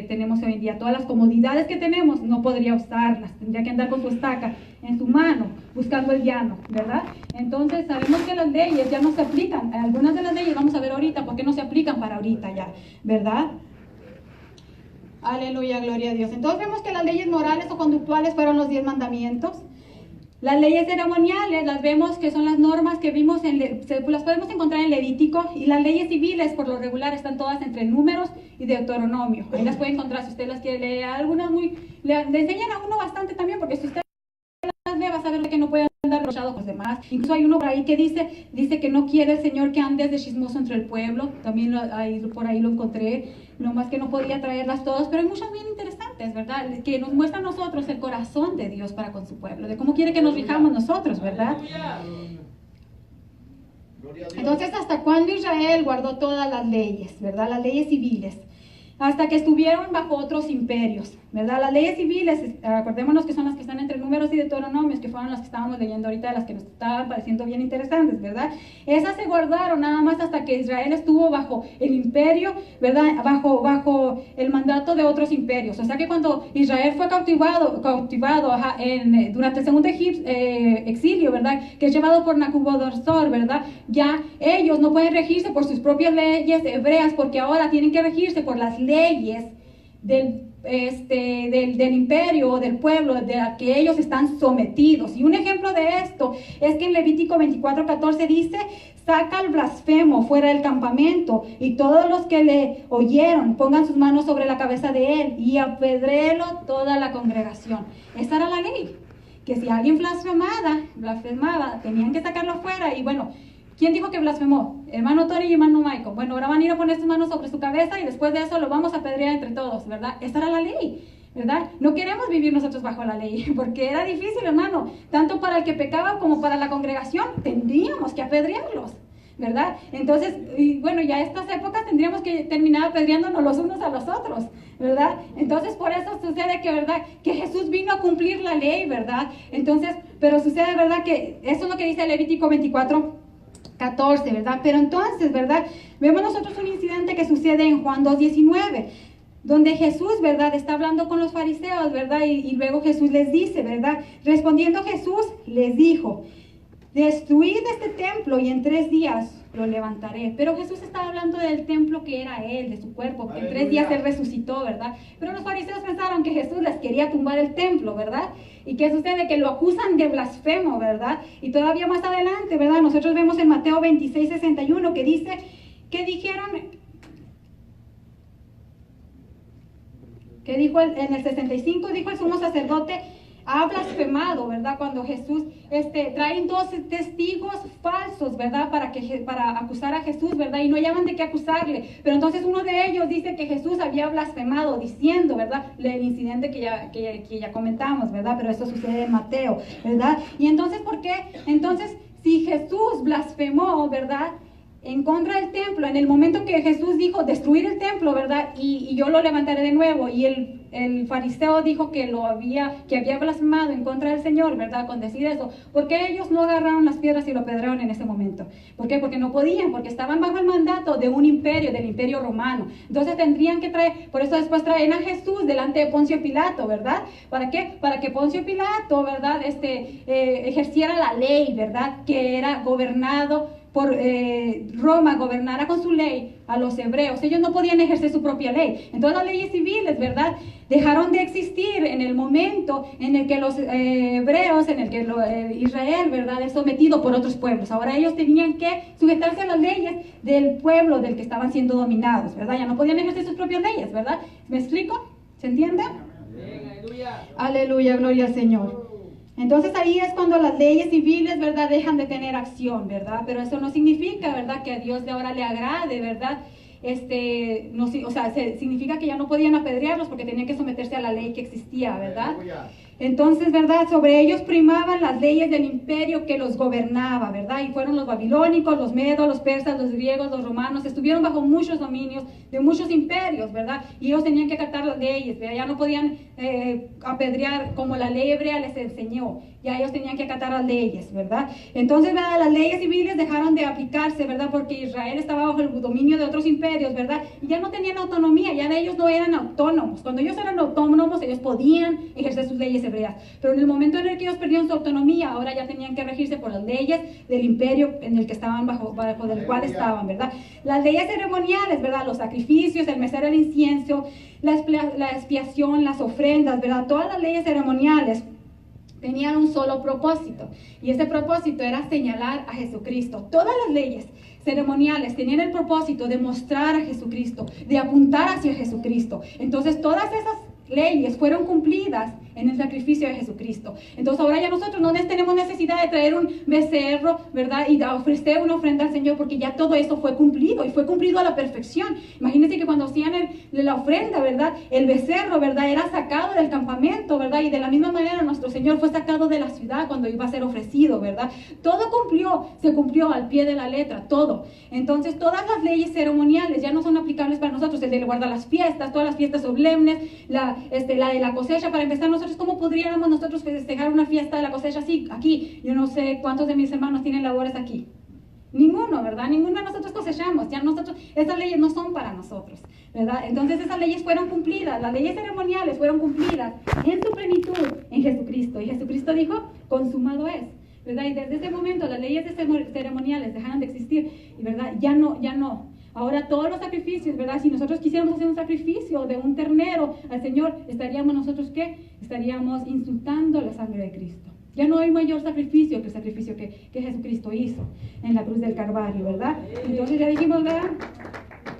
tenemos hoy en día. Todas las comodidades que tenemos no podría usarlas. Tendría que andar con su estaca en su mano, buscando el llano, ¿verdad? Entonces sabemos que las leyes ya no se aplican. Algunas de las leyes vamos a ver ahorita por qué no se aplican para ahorita ya, ¿verdad? Aleluya, gloria a Dios. Entonces vemos que las leyes morales o conductuales fueron los 10 mandamientos. Las leyes ceremoniales, las vemos que son las normas que vimos, las podemos encontrar en Levítico, y las leyes civiles por lo regular están todas entre Números y Deuteronomio. Ahí las puede encontrar si usted las quiere leer. Algunas le enseñan a uno bastante también, porque si usted las lee va a saber que no puede andar rochado con los demás. Incluso hay uno por ahí que dice que no quiere el Señor que andes de chismoso entre el pueblo. También por ahí lo encontré, nomás que no podía traerlas todas, pero hay muchas bien interesantes, ¿verdad? Que nos muestra a nosotros el corazón de Dios para con su pueblo, de cómo quiere que nos rijamos nosotros, ¿verdad? Entonces, ¿hasta cuándo Israel guardó todas las leyes, ¿verdad? Las leyes civiles. hasta que estuvieron bajo otros imperios, ¿verdad? Las leyes civiles, acordémonos que son las que están entre Números y Deuteronomios, que fueron las que estábamos leyendo ahorita, las que nos estaban pareciendo bien interesantes, ¿verdad? Esas se guardaron nada más hasta que Israel estuvo bajo el imperio, ¿verdad? Bajo el mandato de otros imperios. O sea que cuando Israel fue cautivado durante el segundo exilio, ¿verdad? Que es llevado por Nabucodonosor, ¿verdad? Ya ellos no pueden regirse por sus propias leyes hebreas, porque ahora tienen que regirse por las leyes del imperio o del pueblo de la que ellos están sometidos. Y un ejemplo de esto es que en Levítico 24:14 dice: saca al blasfemo fuera del campamento, y todos los que le oyeron pongan sus manos sobre la cabeza de él y apedréelo toda la congregación. Esa era la ley, que si alguien blasfemaba, tenían que sacarlo fuera. Y bueno, ¿quién dijo que blasfemó? Hermano Tony y hermano Michael. Bueno, ahora van a ir a poner sus manos sobre su cabeza y después de eso lo vamos a apedrear entre todos, ¿verdad? Esa era la ley, ¿verdad? No queremos vivir nosotros bajo la ley, porque era difícil, hermano. Tanto para el que pecaba como para la congregación, tendríamos que apedrearlos, ¿verdad? Entonces, y bueno, ya estas épocas tendríamos que terminar apedreándonos los unos a los otros, ¿verdad? Entonces, por eso sucede que, ¿verdad? Que Jesús vino a cumplir la ley, ¿verdad? Entonces, pero sucede, ¿verdad? Que eso es lo que dice Levítico 24:14, ¿verdad? Pero entonces, ¿verdad? Vemos nosotros un incidente que sucede en Juan 2:19, donde Jesús, ¿verdad? Está hablando con los fariseos, ¿verdad? Y luego Jesús les dice, ¿verdad? Respondiendo Jesús les dijo: destruid este templo y en 3 días lo levantaré. Pero Jesús estaba hablando del templo que era Él, de su cuerpo, porque en 3 días Él resucitó, ¿verdad? Pero los fariseos pensaron que Jesús les quería tumbar el templo, ¿verdad? ¿Y qué sucede? Que lo acusan de blasfemo, ¿verdad? Y todavía más adelante, ¿verdad? Nosotros vemos en Mateo 26:61 que dice, que dijeron, que dijo en el 65, dijo el sumo sacerdote: ha blasfemado, ¿verdad? Cuando Jesús traen 2 testigos falsos, ¿verdad? Para acusar a Jesús, ¿verdad? Y no llaman de qué acusarle. Pero entonces uno de ellos dice que Jesús había blasfemado, diciendo, ¿verdad? El incidente que ya comentamos, ¿verdad? Pero eso sucede en Mateo, ¿verdad? Y entonces, ¿por qué? Entonces, si Jesús blasfemó, ¿verdad?, en contra del templo, en el momento que Jesús dijo destruir el templo, ¿verdad? Y yo lo levantaré de nuevo, y el fariseo dijo que había blasfemado en contra del Señor, ¿verdad? Con decir eso, ¿por qué ellos no agarraron las piedras y lo apedrearon en ese momento? ¿Por qué? Porque no podían, porque estaban bajo el mandato de un imperio, del imperio romano. Entonces tendrían que traer, por eso después traen a Jesús delante de Poncio Pilato, ¿verdad? ¿Para qué? Para que Poncio Pilato, ¿verdad? Ejerciera la ley, ¿verdad? Que era gobernado por Roma, gobernara con su ley a los hebreos. Ellos no podían ejercer su propia ley. Entonces las leyes civiles, ¿verdad?, dejaron de existir en el momento en el que los hebreos, en el que Israel, ¿verdad?, es sometido por otros pueblos. Ahora ellos tenían que sujetarse a las leyes del pueblo del que estaban siendo dominados, ¿verdad? Ya no podían ejercer sus propias leyes, ¿verdad? ¿Me explico? ¿Se entiende? Aleluya. Aleluya, gloria al Señor. Entonces ahí es cuando las leyes civiles, ¿verdad?, dejan de tener acción, ¿verdad? Pero eso no significa, ¿verdad?, que a Dios de ahora le agrade, ¿verdad? Significa que ya no podían apedrearlos porque tenían que someterse a la ley que existía, ¿verdad? Entonces, ¿verdad?, sobre ellos primaban las leyes del imperio que los gobernaba, ¿verdad? Y fueron los babilónicos, los medos, los persas, los griegos, los romanos. Estuvieron bajo muchos dominios de muchos imperios, ¿verdad? Y ellos tenían que acatar las leyes, ¿verdad? Ya no podían apedrear como la ley hebrea les enseñó. Ya ellos tenían que acatar las leyes, ¿verdad? Entonces, ¿verdad?, las leyes civiles dejaron de aplicarse, ¿verdad? Porque Israel estaba bajo el dominio de otros imperios, ¿verdad? Y ya no tenían autonomía, ya ellos no eran autónomos. Cuando ellos eran autónomos, ellos podían ejercer sus leyes hebreas. Pero en el momento en el que ellos perdieron su autonomía, ahora ya tenían que regirse por las leyes del imperio en el que estaban bajo del cual estaban, ¿verdad? Las leyes ceremoniales, ¿verdad? Los sacrificios, el mecer el incienso, la expiación, las ofrendas, ¿verdad? Todas las leyes ceremoniales tenían un solo propósito, y ese propósito era señalar a Jesucristo. Todas las leyes ceremoniales tenían el propósito de mostrar a Jesucristo, de apuntar hacia Jesucristo. Entonces todas esas leyes fueron cumplidas en el sacrificio de Jesucristo. Entonces ahora ya nosotros no tenemos necesidad de traer un becerro, ¿verdad? Y de ofrecer una ofrenda al Señor, porque ya todo eso fue cumplido y fue cumplido a la perfección. Imagínense que cuando hacían la ofrenda, ¿verdad? El becerro, ¿verdad? Era sacado del campamento, ¿verdad? Y de la misma manera nuestro Señor fue sacado de la ciudad cuando iba a ser ofrecido, ¿verdad? Todo se cumplió al pie de la letra, todo. Entonces todas las leyes ceremoniales ya no son aplicables para nosotros. El de guardar las fiestas, todas las fiestas solemnes, la de la cosecha. Para empezar, nosotros, ¿cómo podríamos nosotros festejar una fiesta de la cosecha así? Aquí, yo no sé cuántos de mis hermanos tienen labores aquí. Ninguno, ¿verdad? Ninguno de nosotros cosechamos. Ya nosotros, esas leyes no son para nosotros, ¿verdad? Entonces esas leyes fueron cumplidas, las leyes ceremoniales fueron cumplidas en su plenitud en Jesucristo. Y Jesucristo dijo, consumado es, ¿verdad? Y desde ese momento las leyes ceremoniales dejaron de existir, y ¿verdad? Ya no. Ahora todos los sacrificios, ¿verdad? Si nosotros quisiéramos hacer un sacrificio de un ternero al Señor, estaríamos nosotros, ¿qué? Estaríamos insultando la sangre de Cristo. Ya no hay mayor sacrificio que el sacrificio que Jesucristo hizo en la cruz del Calvario, ¿verdad? Entonces ya dijimos, ¿verdad?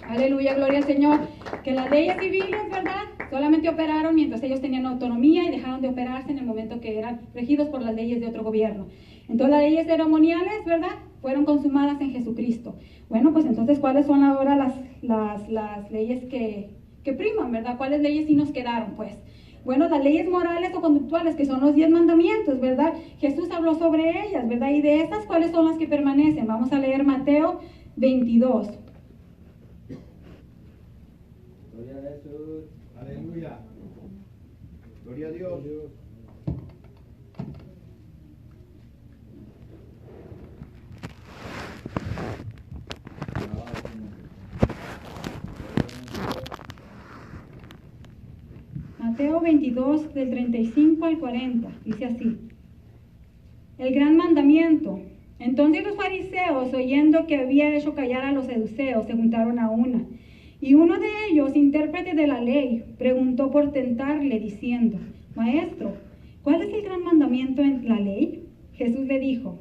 Aleluya, gloria al Señor, que las leyes civiles, ¿verdad? Solamente operaron mientras ellos tenían autonomía y dejaron de operarse en el momento que eran regidos por las leyes de otro gobierno. Entonces las leyes ceremoniales, ¿verdad? Fueron consumadas en Jesucristo. Bueno, pues entonces, ¿cuáles son ahora las leyes que priman, ¿verdad? ¿Cuáles leyes sí nos quedaron, pues? Bueno, las leyes morales o conductuales, que son los 10 mandamientos, ¿verdad? Jesús habló sobre ellas, ¿verdad? Y de esas, ¿cuáles son las que permanecen? Vamos a leer Mateo 22. Gloria a Jesús. Aleluya. Gloria a Dios. Mateo 22, del 35 al 40, dice así. El gran mandamiento. Entonces los fariseos, oyendo que había hecho callar a los saduceos, se juntaron a una. Y uno de ellos, intérprete de la ley, preguntó por tentarle, diciendo, Maestro, ¿cuál es el gran mandamiento en la ley? Jesús le dijo,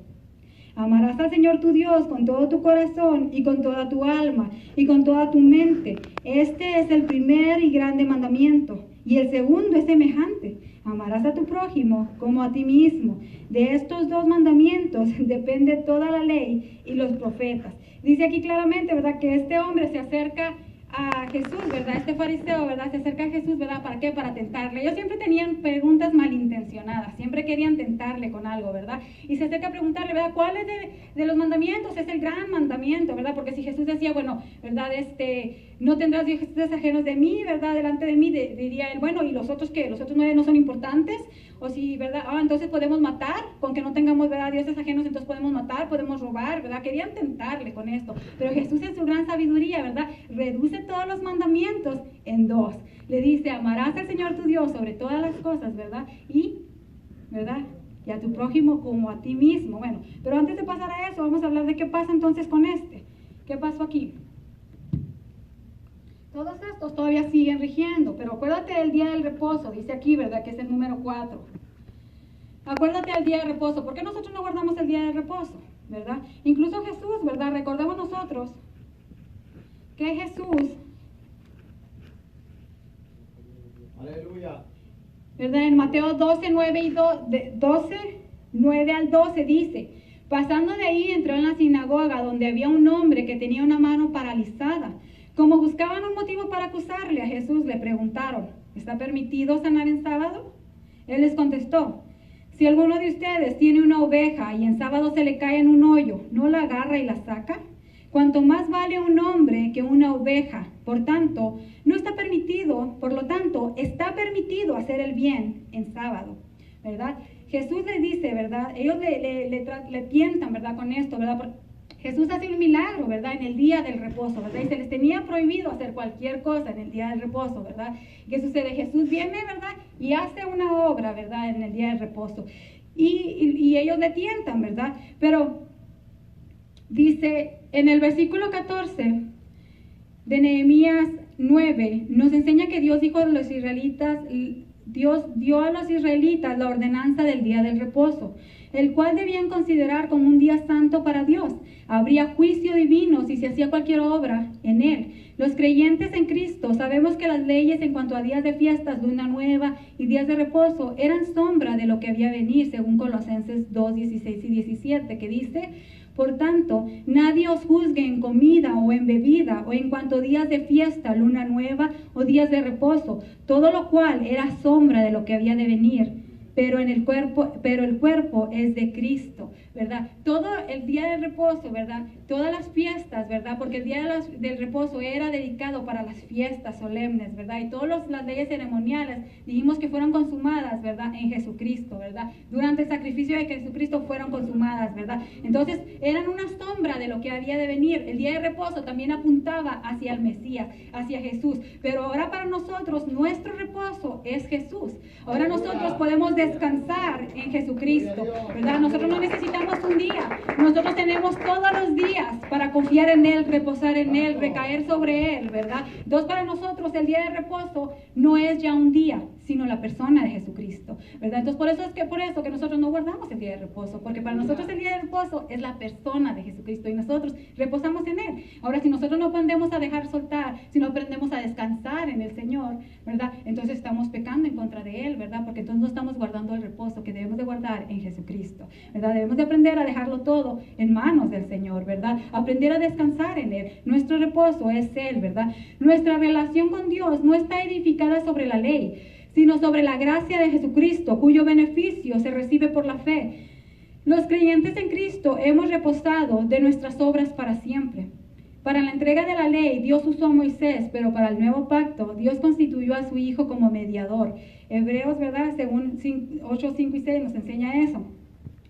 amarás al Señor tu Dios con todo tu corazón y con toda tu alma y con toda tu mente. Este es el primer y grande mandamiento. Y el segundo es semejante. Amarás a tu prójimo como a ti mismo. De estos dos mandamientos depende toda la ley y los profetas. Dice aquí claramente, ¿verdad?, que este hombre se acerca a Jesús, ¿verdad? Este fariseo, ¿verdad? Se acerca a Jesús, ¿verdad? ¿Para qué? Para tentarle. Ellos siempre tenían preguntas malintencionadas, siempre querían tentarle con algo, ¿verdad? Y se acerca a preguntarle, ¿verdad? ¿Cuál es de los mandamientos? Es el gran mandamiento, ¿verdad? Porque si Jesús decía, bueno, ¿verdad? No tendrás dioses ajenos de mí, ¿verdad? Delante de mí, diría él, bueno, ¿y los otros qué? ¿Los otros 9 no son importantes? O si, ¿verdad? Entonces podemos matar, con que no tengamos, ¿verdad?, dioses ajenos, entonces podemos matar, podemos robar, ¿verdad? Querían tentarle con esto. Pero Jesús en su gran sabiduría, ¿verdad?, reduce todos los mandamientos en 2. Le dice, amarás al Señor tu Dios sobre todas las cosas, ¿verdad? Y, ¿verdad?, y a tu prójimo como a ti mismo. Bueno, pero antes de pasar a eso, vamos a hablar de qué pasa entonces con este. ¿Qué pasó aquí? Todos estos todavía siguen rigiendo, pero acuérdate del día del reposo, dice aquí, ¿verdad?, que es el número 4. Acuérdate del día de reposo. ¿Por qué nosotros no guardamos el día de reposo? ¿Verdad? Incluso Jesús, ¿verdad? Recordemos nosotros que Jesús, Aleluya. ¿verdad? En Mateo 12, 9 al 12 dice, pasando de ahí entró en la sinagoga donde había un hombre que tenía una mano paralizada. Como buscaban un motivo para acusarle a Jesús, le preguntaron, ¿está permitido sanar en sábado? Él les contestó, si alguno de ustedes tiene una oveja y en sábado se le cae en un hoyo, ¿no la agarra y la saca? Cuanto más vale un hombre que una oveja. Por lo tanto, está permitido hacer el bien en sábado, ¿verdad? Jesús les dice, ¿verdad? Ellos le tientan, ¿verdad?, con esto, ¿verdad? Jesús hace un milagro, ¿verdad?, en el día del reposo, ¿verdad? Y se les tenía prohibido hacer cualquier cosa en el día del reposo, ¿verdad? ¿Qué sucede? Jesús viene, ¿verdad?, y hace una obra, ¿verdad?, en el día del reposo. Y ellos le tientan, ¿verdad? Pero dice en el versículo 14 de Nehemías 9, nos enseña que Dios dijo a los israelitas, Dios dio a los israelitas la ordenanza del día del reposo, el cual debían considerar como un día santo para Dios. Habría juicio divino si se hacía cualquier obra en él. Los creyentes en Cristo sabemos que las leyes en cuanto a días de fiestas, luna nueva y días de reposo eran sombra de lo que había de venir, según Colosenses 2, 16 y 17, que dice: por tanto, nadie os juzgue en comida o en bebida o en cuanto a días de fiesta, luna nueva o días de reposo, todo lo cual era sombra de lo que había de venir. Pero el cuerpo es de Cristo, ¿verdad? Todo el día del reposo, ¿verdad? Todas las fiestas, ¿verdad? Porque el día del reposo era dedicado para las fiestas solemnes, ¿verdad? Y todas las leyes ceremoniales dijimos que fueron consumadas, ¿verdad? En Jesucristo, ¿verdad? Durante el sacrificio de Jesucristo fueron consumadas, ¿verdad? Entonces eran una sombra de lo que había de venir. El día de reposo también apuntaba hacia el Mesías, hacia Jesús. Pero ahora para nosotros, nuestro reposo es Jesús. Ahora nosotros podemos descansar en Jesucristo, ¿verdad? Nosotros no necesitamos un día, nosotros tenemos todos los días para confiar en Él, reposar en Él, recaer sobre Él, ¿verdad? Entonces para nosotros el día de reposo no es ya un día, sino la persona de Jesucristo, ¿verdad? Entonces por eso que nosotros no guardamos el día de reposo, porque para nosotros el día de reposo es la persona de Jesucristo y nosotros reposamos en Él. Ahora, si nosotros no aprendemos a dejar soltar, si no aprendemos a descansar en el Señor, ¿verdad? Entonces estamos pecando en contra de Él, ¿verdad? Porque entonces no estamos guardando el reposo que debemos de guardar en Jesucristo, ¿verdad? Debemos de aprender a dejarlo todo en manos del Señor, ¿verdad? Aprender a descansar en Él. Nuestro reposo es Él, ¿verdad? Nuestra relación con Dios no está edificada sobre la ley, sino sobre la gracia de Jesucristo, cuyo beneficio se recibe por la fe. Los creyentes en Cristo hemos reposado de nuestras obras para siempre. Para la entrega de la ley, Dios usó a Moisés, pero para el nuevo pacto, Dios constituyó a su Hijo como mediador. Hebreos, ¿verdad? Según 8, 5 y 6 nos enseña eso.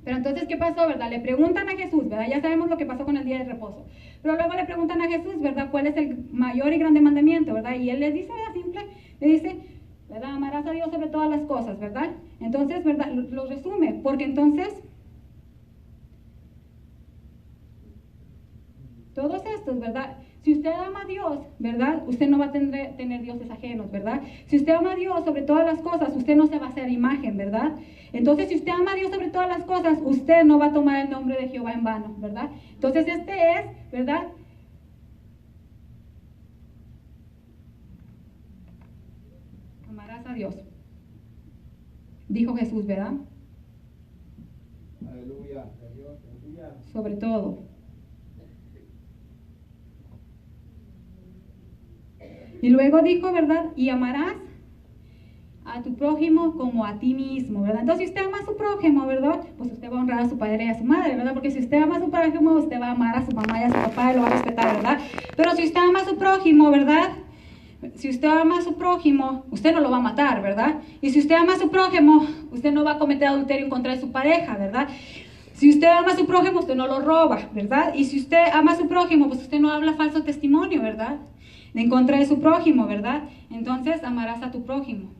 Pero entonces, ¿qué pasó, verdad? Le preguntan a Jesús, ¿verdad? Ya sabemos lo que pasó con el día de reposo. Pero luego le preguntan a Jesús, ¿verdad? ¿Cuál es el mayor y grande mandamiento, verdad? Y Él les dice, ¿verdad? Simple, le dice, ¿verdad? Amarás a Dios sobre todas las cosas, ¿verdad? Entonces, ¿verdad? Lo resume, porque entonces todos estos, ¿verdad? Si usted ama a Dios, ¿verdad? Usted no va a tener dioses ajenos, ¿verdad? Si usted ama a Dios sobre todas las cosas, usted no se va a hacer imagen, ¿verdad? Entonces, si usted ama a Dios sobre todas las cosas, usted no va a tomar el nombre de Jehová en vano, ¿verdad? Entonces, este es, ¿verdad? Amarás a Dios, dijo Jesús, ¿verdad? Aleluya. Aleluya. Sobre todo. Y luego dijo, ¿verdad? Y amarás a tu prójimo como a ti mismo, ¿verdad? Entonces, si usted ama a su prójimo, ¿verdad? Pues usted va a honrar a su padre y a su madre, ¿verdad? Porque si usted ama a su prójimo, usted va a amar a su mamá y a su papá y lo va a respetar, ¿verdad? Pero si usted ama a su prójimo, ¿verdad? Si usted ama a su prójimo, usted no lo va a matar, ¿verdad? Y si usted ama a su prójimo, usted no va a cometer adulterio en contra de su pareja, ¿verdad? Si usted ama a su prójimo, usted no lo roba, ¿verdad? Y si usted ama a su prójimo, pues usted no habla falso testimonio, ¿verdad? En contra de su prójimo, ¿verdad? Entonces amarás a tu prójimo.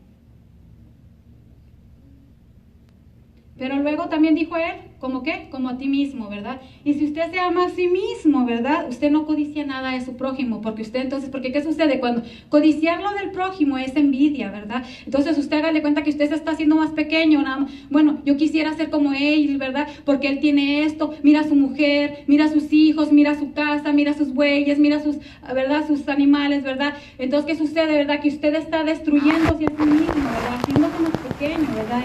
Pero luego también dijo Él, ¿cómo qué? Como a ti mismo, ¿verdad? Y si usted se ama a sí mismo, ¿verdad? Usted no codicia nada de su prójimo, porque usted entonces, porque ¿qué sucede? Cuando codiciar lo del prójimo es envidia, ¿verdad? Entonces usted hágale cuenta que usted se está haciendo más pequeño, nada más. Bueno, yo quisiera ser como él, ¿verdad? Porque él tiene esto, mira a su mujer, mira a sus hijos, mira a su casa, mira a sus bueyes, mira a sus, ¿verdad? Sus animales, ¿verdad? Entonces, ¿qué sucede, verdad? Que usted está destruyéndose a sí mismo, ¿verdad? Haciéndose más pequeño, ¿verdad?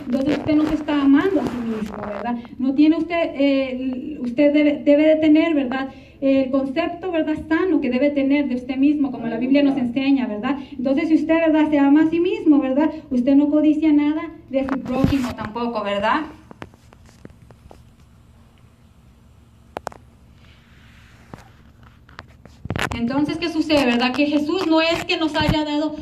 Entonces usted no se está amando a sí mismo, ¿verdad? No tiene usted debe de tener, ¿verdad? El concepto, ¿verdad? Sano que debe tener de usted mismo, como la Biblia nos enseña, ¿verdad? Entonces, si usted, ¿verdad? Se ama a sí mismo, ¿verdad? Usted no codicia nada de su prójimo tampoco, ¿verdad? Entonces, ¿qué sucede, verdad? Que Jesús no es que nos haya dado,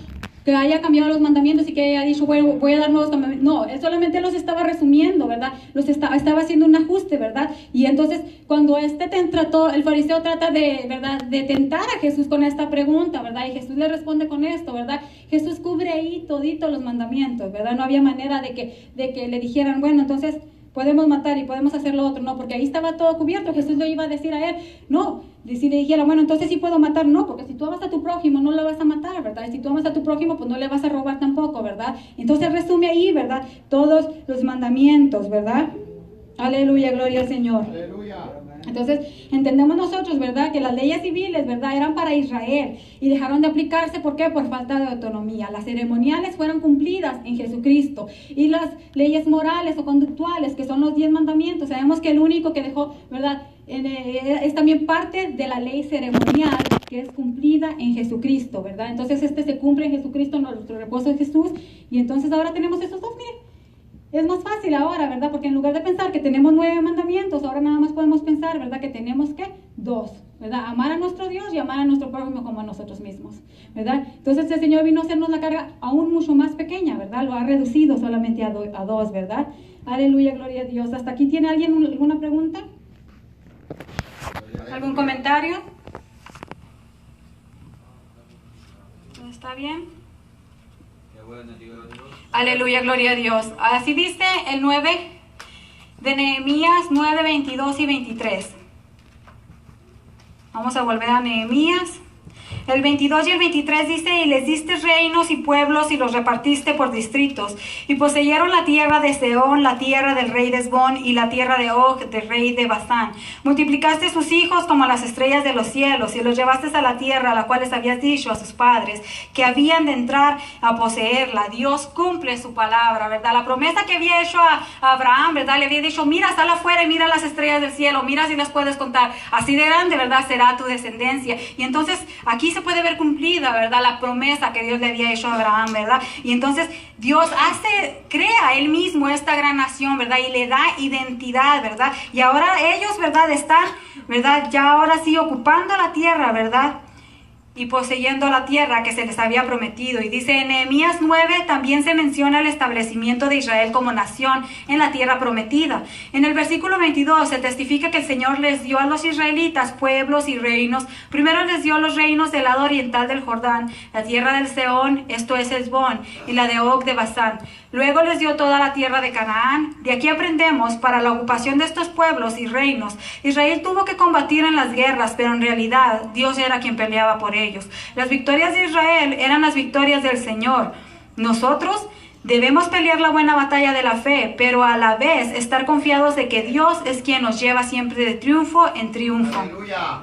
que haya cambiado los mandamientos y que haya dicho, bueno, voy a dar nuevos mandamientos. No, Él solamente los estaba resumiendo, ¿verdad? Estaba haciendo un ajuste, ¿verdad? Y entonces, cuando el fariseo trata de, ¿verdad? De tentar a Jesús con esta pregunta, ¿verdad? Y Jesús le responde con esto, ¿verdad? Jesús cubre ahí todito los mandamientos, ¿verdad? No había manera de que le dijeran, bueno, entonces podemos matar y podemos hacer lo otro, no, porque ahí estaba todo cubierto. Jesús le iba a decir a él, no, si le dijera, bueno, entonces sí puedo matar, no, porque si tú amas a tu prójimo no lo vas a matar, ¿verdad? Y si tú amas a tu prójimo, pues no le vas a robar tampoco, ¿verdad? Entonces resume ahí, ¿verdad? Todos los mandamientos, ¿verdad? Aleluya, gloria al Señor. Aleluya. Entonces, entendemos nosotros, ¿verdad?, que las leyes civiles, ¿verdad?, eran para Israel y dejaron de aplicarse, ¿por qué? Por falta de autonomía. Las ceremoniales fueron cumplidas en Jesucristo y las leyes morales o conductuales, que son los 10 mandamientos, sabemos que el único que dejó, ¿verdad?, es también parte de la ley ceremonial que es cumplida en Jesucristo, ¿verdad? Entonces, se cumple en Jesucristo, nuestro reposo de Jesús, y entonces ahora tenemos esos dos, miren. Es más fácil ahora, ¿verdad? Porque en lugar de pensar que tenemos 9 mandamientos, ahora nada más podemos pensar, ¿verdad?, que tenemos que 2, ¿verdad? Amar a nuestro Dios y amar a nuestro prójimo como a nosotros mismos, ¿verdad? Entonces el Señor vino a hacernos la carga aún mucho más pequeña, ¿verdad? Lo ha reducido solamente a 2, ¿verdad? Aleluya, gloria a Dios. ¿Hasta aquí tiene alguien alguna pregunta? ¿Algún comentario? ¿Está bien? Aleluya, gloria a Dios. Así dice el 9 de Nehemías 9, 22 y 23. Vamos a volver a Nehemías. El 22 y el 23 dice: y les diste reinos y pueblos y los repartiste por distritos, y poseyeron la tierra de Sehón, la tierra del rey de Hesbón y la tierra de Og, del rey de Basán. Multiplicaste sus hijos como las estrellas de los cielos, y los llevaste a la tierra a la cual les habías dicho a sus padres que habían de entrar a poseerla. Dios cumple su palabra, ¿verdad? La promesa que había hecho a Abraham, ¿verdad? Le había dicho: mira, sal afuera y mira las estrellas del cielo, mira si las puedes contar, así de grande, ¿verdad?, será tu descendencia. Y entonces aquí se puede ver cumplida, ¿verdad?, la promesa que Dios le había hecho a Abraham, ¿verdad? Y entonces Dios crea Él mismo esta gran nación, ¿verdad?, y le da identidad, ¿verdad? Y ahora ellos, ¿verdad?, están, ¿verdad?, ya ahora sí ocupando la tierra, ¿verdad?, y poseyendo la tierra que se les había prometido. Y dice en Nehemías 9 también se menciona el establecimiento de Israel como nación en la tierra prometida. En el versículo 22 se testifica que el Señor les dio a los israelitas pueblos y reinos. Primero les dio los reinos del lado oriental del Jordán, la tierra del Sehón, esto es Hesbón, y la de Og de Basán. Luego les dio toda la tierra de Canaán. De aquí aprendemos, para la ocupación de estos pueblos y reinos, Israel tuvo que combatir en las guerras, pero en realidad Dios era quien peleaba por ellos. Las victorias de Israel eran las victorias del Señor. Nosotros debemos pelear la buena batalla de la fe, pero a la vez estar confiados de que Dios es quien nos lleva siempre de triunfo en triunfo. Aleluya.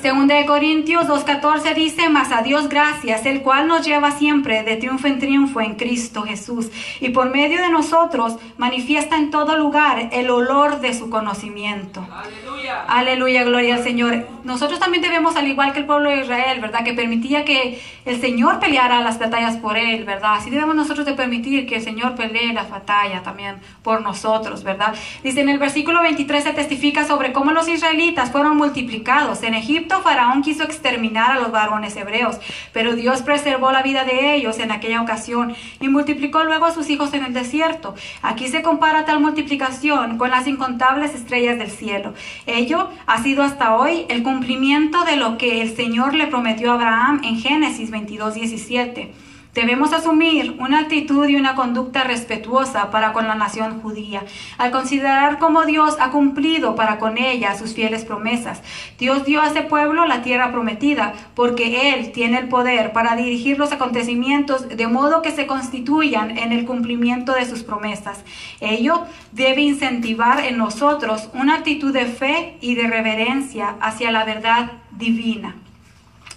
Segunda de Corintios 2:14 dice: mas a Dios gracias, el cual nos lleva siempre de triunfo en triunfo en Cristo Jesús, y por medio de nosotros manifiesta en todo lugar el olor de su conocimiento. Aleluya. Aleluya, gloria al Señor. Nosotros también debemos, al igual que el pueblo de Israel, ¿verdad?, que permitía que el Señor peleara las batallas por él, ¿verdad? Así debemos nosotros de permitir que el Señor pelee la batalla también por nosotros, ¿verdad? Dice en el versículo 23 se testifica sobre cómo los israelitas fueron multiplicados. En Egipto Faraón quiso exterminar a los varones hebreos, pero Dios preservó la vida de ellos en aquella ocasión y multiplicó luego a sus hijos en el desierto. Aquí se compara tal multiplicación con las incontables estrellas del cielo. Ello ha sido hasta hoy el cumplimiento de lo que el Señor le prometió a Abraham en Génesis 22:17. Debemos asumir una actitud y una conducta respetuosa para con la nación judía, al considerar cómo Dios ha cumplido para con ella sus fieles promesas. Dios dio a ese pueblo la tierra prometida, porque Él tiene el poder para dirigir los acontecimientos de modo que se constituyan en el cumplimiento de sus promesas. Ello debe incentivar en nosotros una actitud de fe y de reverencia hacia la verdad divina.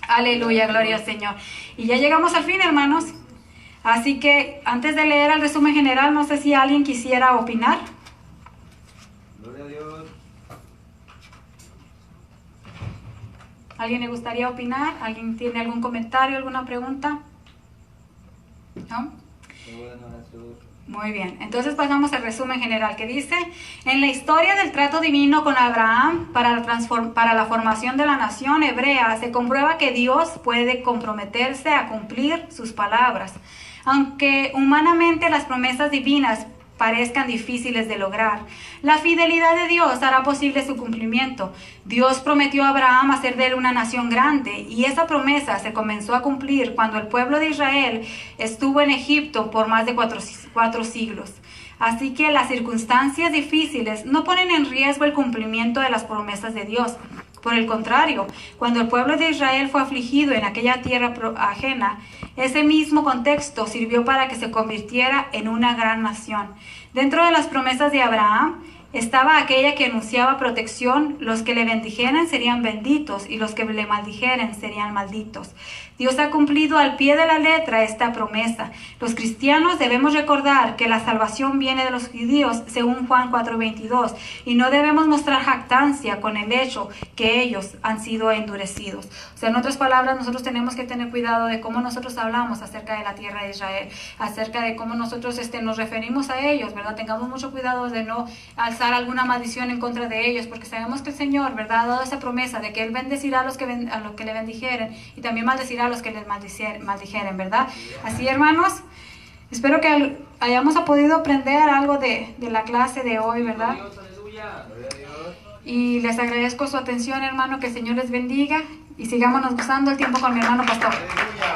Aleluya, gloria al Señor. Y ya llegamos al fin, hermanos. Así que antes de leer el resumen general, no sé si alguien quisiera opinar. Gloria a Dios. ¿Alguien le gustaría opinar? ¿Alguien tiene algún comentario, alguna pregunta? ¿No? Qué bueno, Jesús. Muy bien, entonces pasamos al resumen general que dice: en la historia del trato divino con Abraham para la formación de la nación hebrea se comprueba que Dios puede comprometerse a cumplir sus palabras. Aunque humanamente las promesas divinas parezcan difíciles de lograr, la fidelidad de Dios hará posible su cumplimiento. Dios prometió a Abraham hacer de él una nación grande, y esa promesa se comenzó a cumplir cuando el pueblo de Israel estuvo en Egipto por más de 4 siglos. Así que las circunstancias difíciles no ponen en riesgo el cumplimiento de las promesas de Dios. Por el contrario, cuando el pueblo de Israel fue afligido en aquella tierra ajena, ese mismo contexto sirvió para que se convirtiera en una gran nación. Dentro de las promesas de Abraham estaba aquella que anunciaba protección. Los que le bendijeren serían benditos y los que le maldijeren serían malditos. Dios ha cumplido al pie de la letra esta promesa. Los cristianos debemos recordar que la salvación viene de los judíos según Juan 4:22 y no debemos mostrar jactancia con el hecho que ellos han sido endurecidos. O sea, en otras palabras, nosotros tenemos que tener cuidado de cómo nosotros hablamos acerca de la tierra de Israel, acerca de cómo nosotros nos referimos a ellos, ¿verdad? Tengamos mucho cuidado de no alzar alguna maldición en contra de ellos, porque sabemos que el Señor, ¿verdad?, ha dado esa promesa de que Él bendecirá a los que le bendijeren y también maldecirá a los que les maldijeren, ¿verdad? Así, hermanos, espero que hayamos podido aprender algo de la clase de hoy, ¿verdad? Gloria a Dios. Y les agradezco su atención, hermano, que el Señor les bendiga y sigámonos gozando el tiempo con mi hermano pastor. Aleluya.